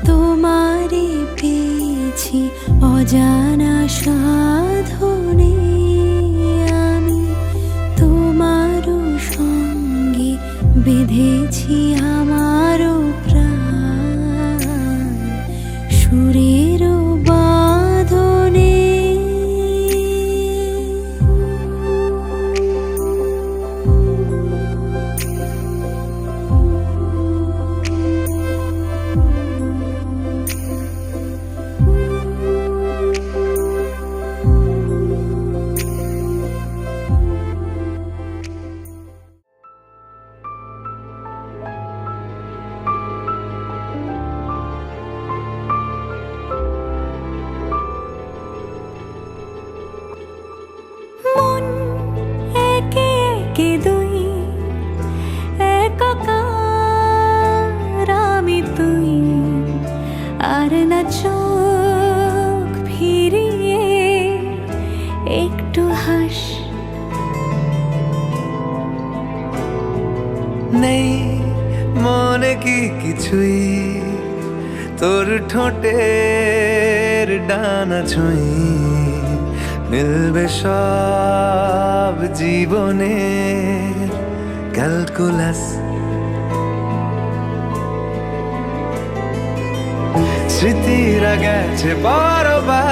তোমারে পেয়েছি অজানা সাধনে। আমি তোমার সঙ্গে বেঁধেছি আমার প্রাণ সুরের বাঁধনে। মন একে একে দুই একাকার আমি তুই। আর না চোখ ফিরিয়ে একটু হাস। নেই মনে কি কিছুই তোর ঠোঁটের ডানা ছুঁই। মিলবে সব জীবনের ক্যালকুলাস। স্মৃতিরা গেছে পরবাস,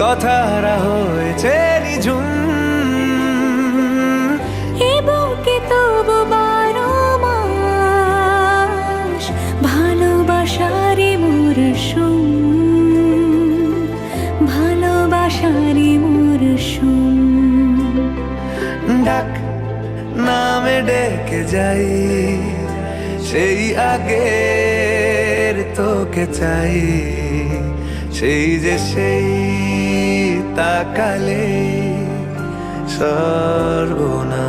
কথারা হয়েছে নিঝুম। এ বুকে তবু 12 মাস ভালোবাসারে মরশুম। ভালোবাসারে মরশুম। ডাক নামে ডেকে যাই সেই আগের তোকে চাই। সেই যে সেই তাকালে সর্বনাশ।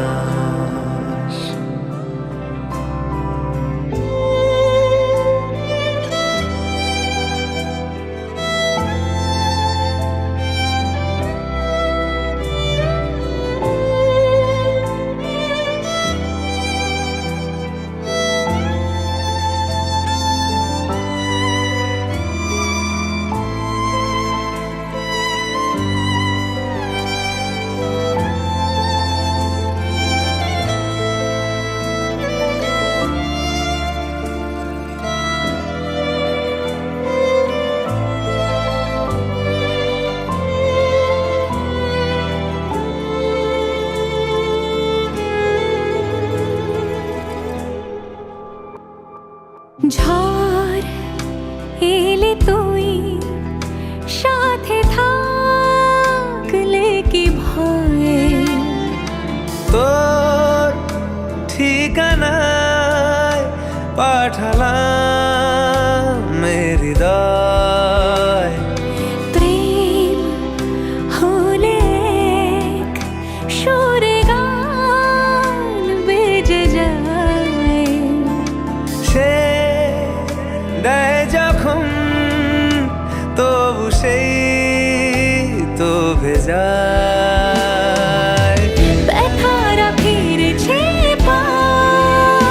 যায়। ব্যথারা ফিরেছে পাশ,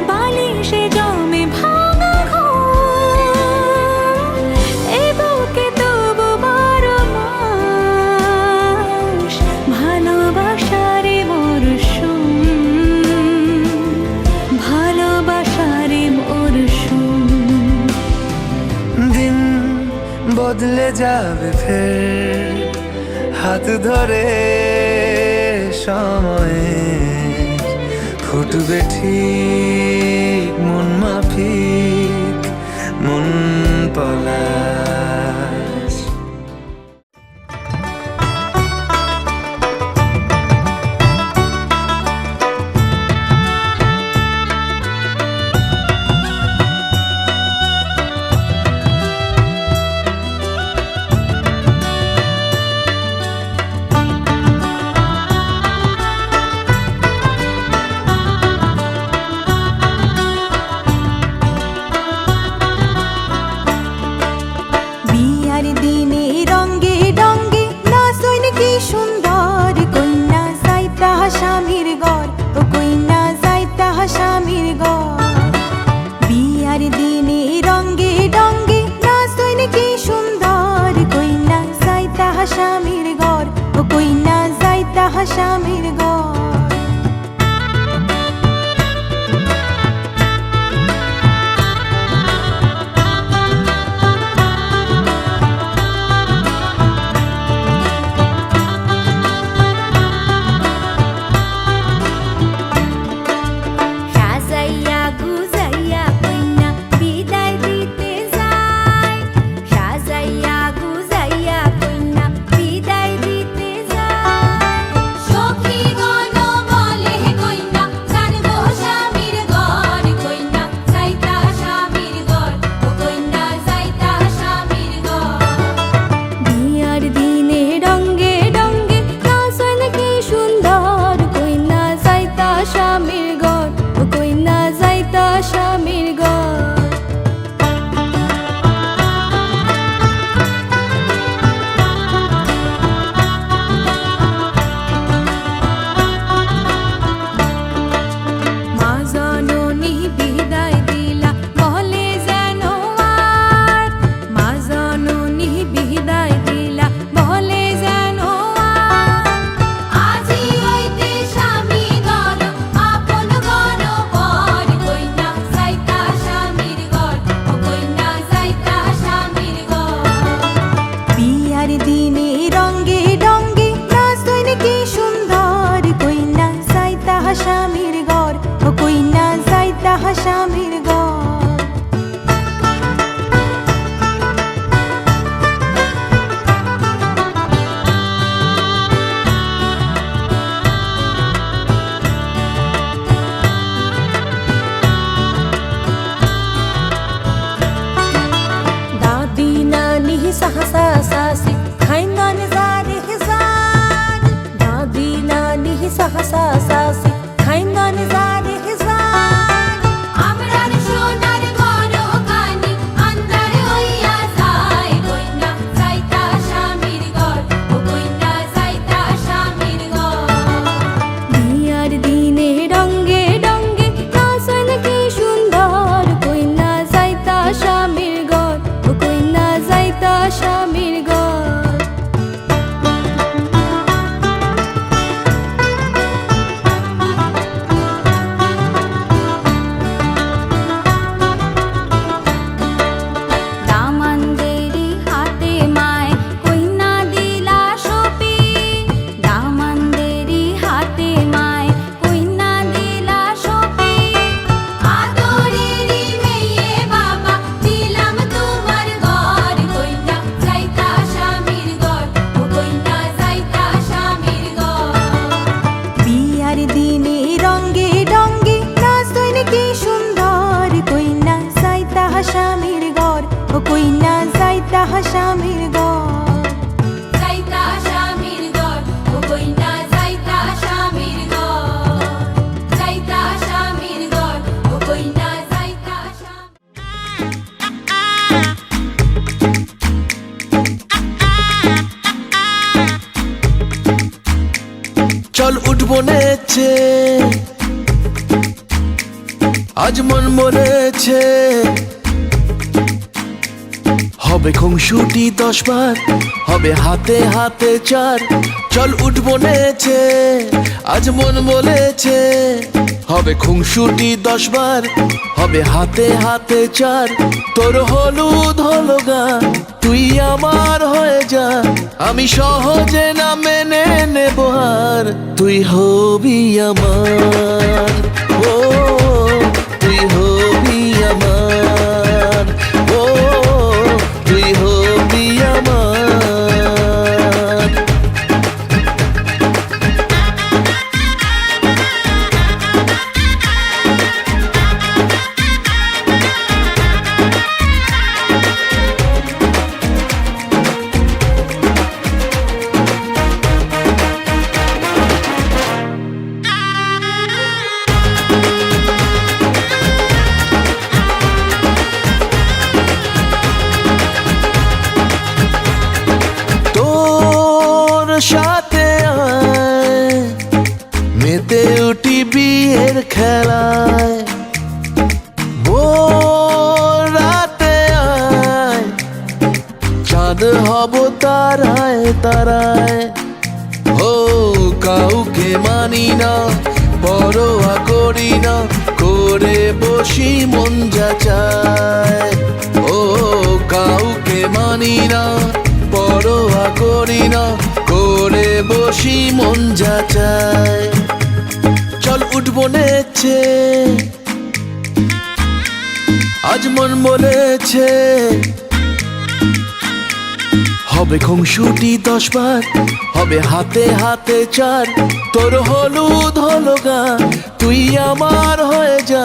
বালিশে জমে ভাঙা ঘর, এ বুকে তবু বারো মাস ভালোবাসারে মরশুম, ভালোবাসারে মরশুম। দিন বদলে যাবে ফের, হাত ধরে সময়ে ফুটবে ঠিক মন মাফিক মন পলাশ। বিয়ার দিনে রঙ্গে রঙ্গে নাচইন কি সুন্দর, কন্যা যাইতা স্বামীর ঘর, ও কন্যা যাইতা স্বামীর ঘর। বিয়ার দিনে রঙ্গে রঙ্গে নাচইন কি সুন্দর, কন্যা যাইতা স্বামীর ঘর, ও কন্যা যাইতা স্বামীর ঘর। সাজাইয়া গুজাইয়া কইন্যা বিদায় দিতে যায়, সাজাইয়া গুজাইয়া কইন্যা বিদায় দিতে যায়। সখীগণ বলে কইন্যা জানবো স্বামীর ঘর, কইন্যা যাইতা স্বামীর ঘর, ও কইন্যা যাইতা স্বামীর ঘর। বিয়ার দিনে রঙ্গে রঙ্গে নাচন কি সুন্দর, কইন্যা যাইতা স্বামীর ঘর, ও কইন্যা যাইতা স্বামীর ঘর। মা জননী বিদায় দিলা বলে যেন আর, মা জননী বিদায় দিলা বলে যেন আর। আজি হইতে স্বামী গণ আপন গণ পর, কইন্যা যাইতা স্বামীর ঘর, ও কইন্যা যাইতা স্বামীর ঘর। বিয়ার দিনে রঙ্গে রঙ্গে নাচইন কি সুন্দর, কইন্যা যাইতা স্বামীর ঘর, ও কইন্যা যাইতা স্বামীর ঘর। দাদি নানি সাহসা সাসি খাইন্দান জারে জান, দাদি নানি সাহসা সাসি খাইন্দান জারে জান। আমরার সোনার ঘর কানি আন্ধার হইয়া যায়, কইন্যা যাইতা স্বামীর ঘর, ও কইন্যা যাইতা স্বামীর ঘর। বিয়ার দিনে রঙ্গে রঙ্গে নাচন কি সুন্দর, কইন্যা যাইতা স্বামীর ঘর, ও কইন্যা যাইতা স্বামীর ঘর। দামানদেরি হাতে মায় কইন্যা দিলা সপি, দামানদেরি হাতে মায় কইন্যা দিলা সপি। আদরেরি মেয়ে বাবা দিলাম তোমার ঘর, কইন্যা যাইতা স্বামীর ঘর, ও কইন্যা যাইতা স্বামীর ঘর। বিয়ার দিনে রঙ্গে রঙ্গে নাচইন কি সুন্দর, কইন্যা যাইতা স্বামীর ঘর, ও কইন্যা যাইতা স্বামীর ঘর। যাইতা স্বামীর ঘর, ও কইন্যা যাইতা স্বামীর ঘর, যাইতা স্বামীর ঘর, ও কইন্যা যাইতা স্বামীর। উঠবো নেচে, আজ মন বলেছে হবে খুনসুটি 10 বার, হবে হাতে হাতে 4। চল উঠবো নেচে, আজ মন বলেছে হবে খুনসুটি 10 বার, হবে হাতে হাতে 4। তোর হলুদ হলো গান, তুই আমার হয়ে যা, আমি সহজে না মেনে নেব হার। তুই হবি আমার, ও তুই হবি আমার, ও তুই হবি আমার। সাথে আয় মেতে উঠি বিয়ের খেলায়, ভোর রাতে আয় চাঁদ হব তারায় তারায়। ও কাউকে মানি না, পরোয়া করি না, করে বসি মন যা চায়। ও কাউকে মানি না, পরোয়া করি না, করে বসি মন যা চায়। চল উঠবো নেচে, আজ মন বলেছে হবে খুনসুটি 10 বার, হবে হাতে হাতে 4। তোর হলুদ হলো গান, তুই আমার হয়ে যা,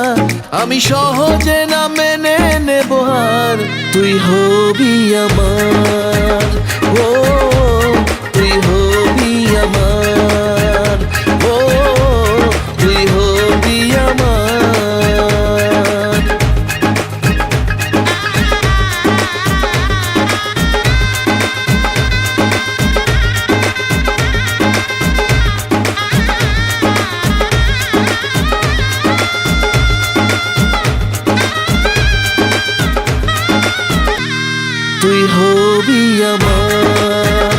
আমি সহজে না মেনে নেব হার। তুই হবি আমার, ও তুই হবি আমার, ও তুই হবি আমার। তুই হবি আমার,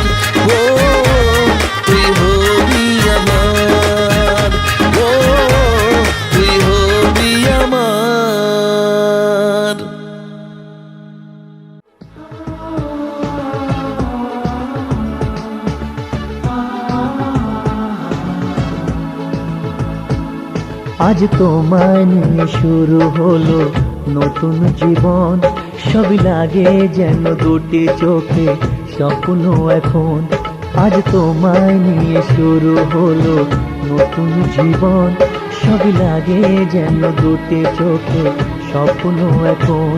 ও তুই হবি আমার, ও তুই হবি আমার। আজ তোমায় নিয়ে শুরু হলো নতুন জীবন, সবই লাগে যেন দুটি চোখে স্বপ্ন এখন। আজ তোমায় নিয়ে শুরু হলো নতুন জীবন, সবই লাগে যেন দুটি চোখে স্বপ্ন এখন।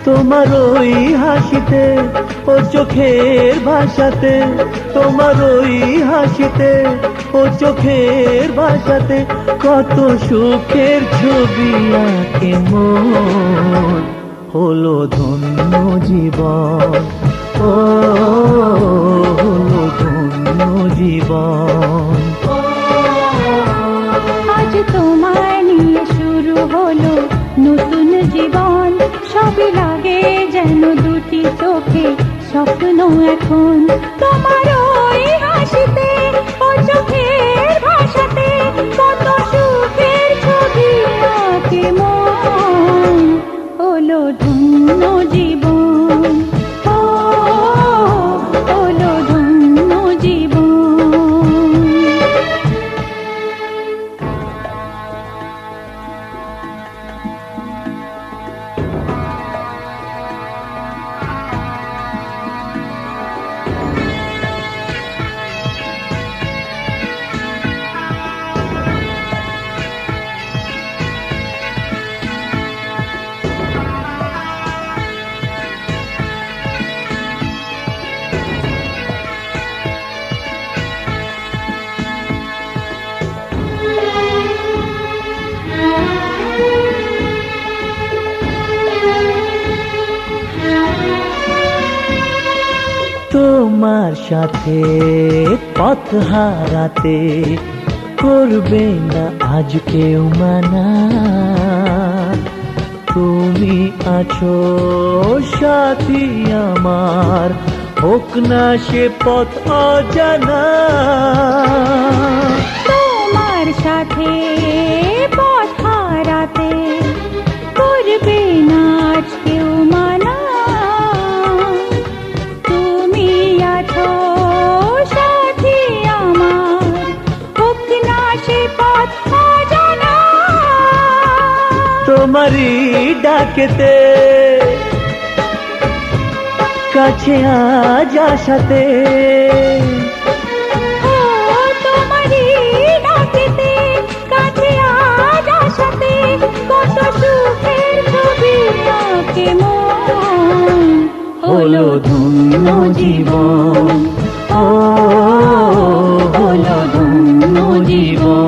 তোমার ওই হাসিতে, ও চোখের ভাষাতে, তোমার ওই হাসিতে, ও চোখের ভাষাতে কত সুখের ছবি আঁকে মন। হলো ধন্য জীবন, ও হলো ধন্য জীবন। আজ তোমায় নিয়ে শুরু হলো নতুন জীবন, সবই লাগে যেন দুটি চোখে স্বপ্ন এখন। তোমার ওই হাসিতে, ও চোখের ভাষাতে কত সুখের ছবি আঁকে মন। হলো ধন্য জীবন, ও হলো ধন্য জীবন। তোমার সাথে পথ হারাতে করবে না আজ কেউ মানা, তুমি আছো সাথী আমার, হোক না সে পথ অজানা। তোমার সাথে পথ হারাতে করবে না আজ কেউ মানা, তুমি আছো সাথী আমার, হোক না সে পথ অজানা। তোমারই ডাকেতে কাছে আজ আসাতে, তোমারই ডাকেতে কাছে আজ আসাতে, কত সুখের ছবি আঁকে মন, হলো ধন্য জীবন, ও হলো ধন্য জীবন।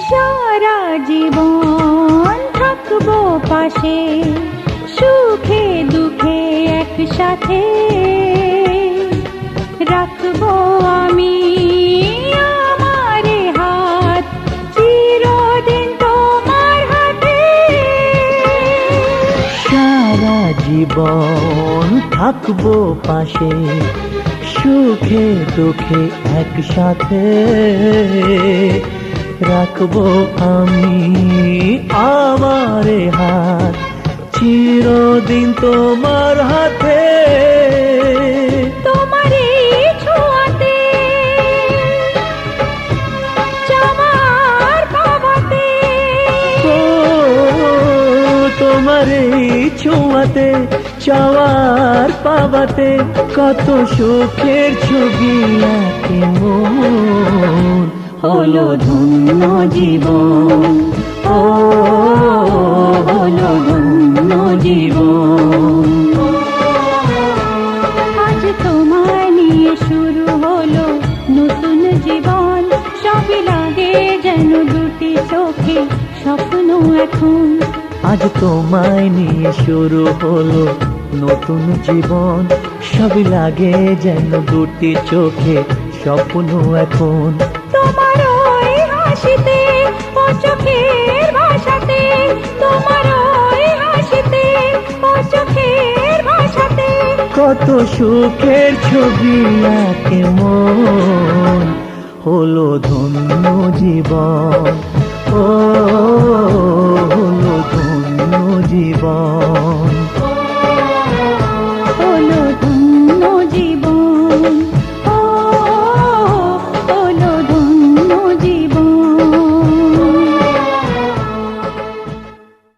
সারা জীবন থাকবো পাশে, সুখে দুঃখে একসাথে, রাখবো আমি আমার হাত চিরদিন তোমার হাতে। সারা জীবন থাকবো পাশে, সুখে দুঃখে একসাথে, রাখবো আমি আমার হাত চিরদিন তোমার হাতে। তোমারই ছোঁয়াতে চাওয়ার পাওয়াতে, তোমারই ছোঁয়াতে চাওয়ার পাওয়াতে, কত সুখের ছবি আঁকে মন, হলো ধন্য জীবন, ও হলো ধন্য জীবন। আজ তোমায় নিয়ে শুরু হলো নতুন জীবন, সবই লাগে যেন দুটি চোখে স্বপ্ন এখন। আজ তোমায় নিয়ে শুরু হলো নতুন জীবন, সবই লাগে যেন দুটি চোখে স্বপ্ন এখন। তোমার ওই হাসিতে ও চোখের ভাষাতে, তোমার ওই হাসিতে ও চোখের ভাষাতে, কত সুখের ছবি আঁকে মন, হলো ধন্য জীবন, ও হলো ধন্য জীবন।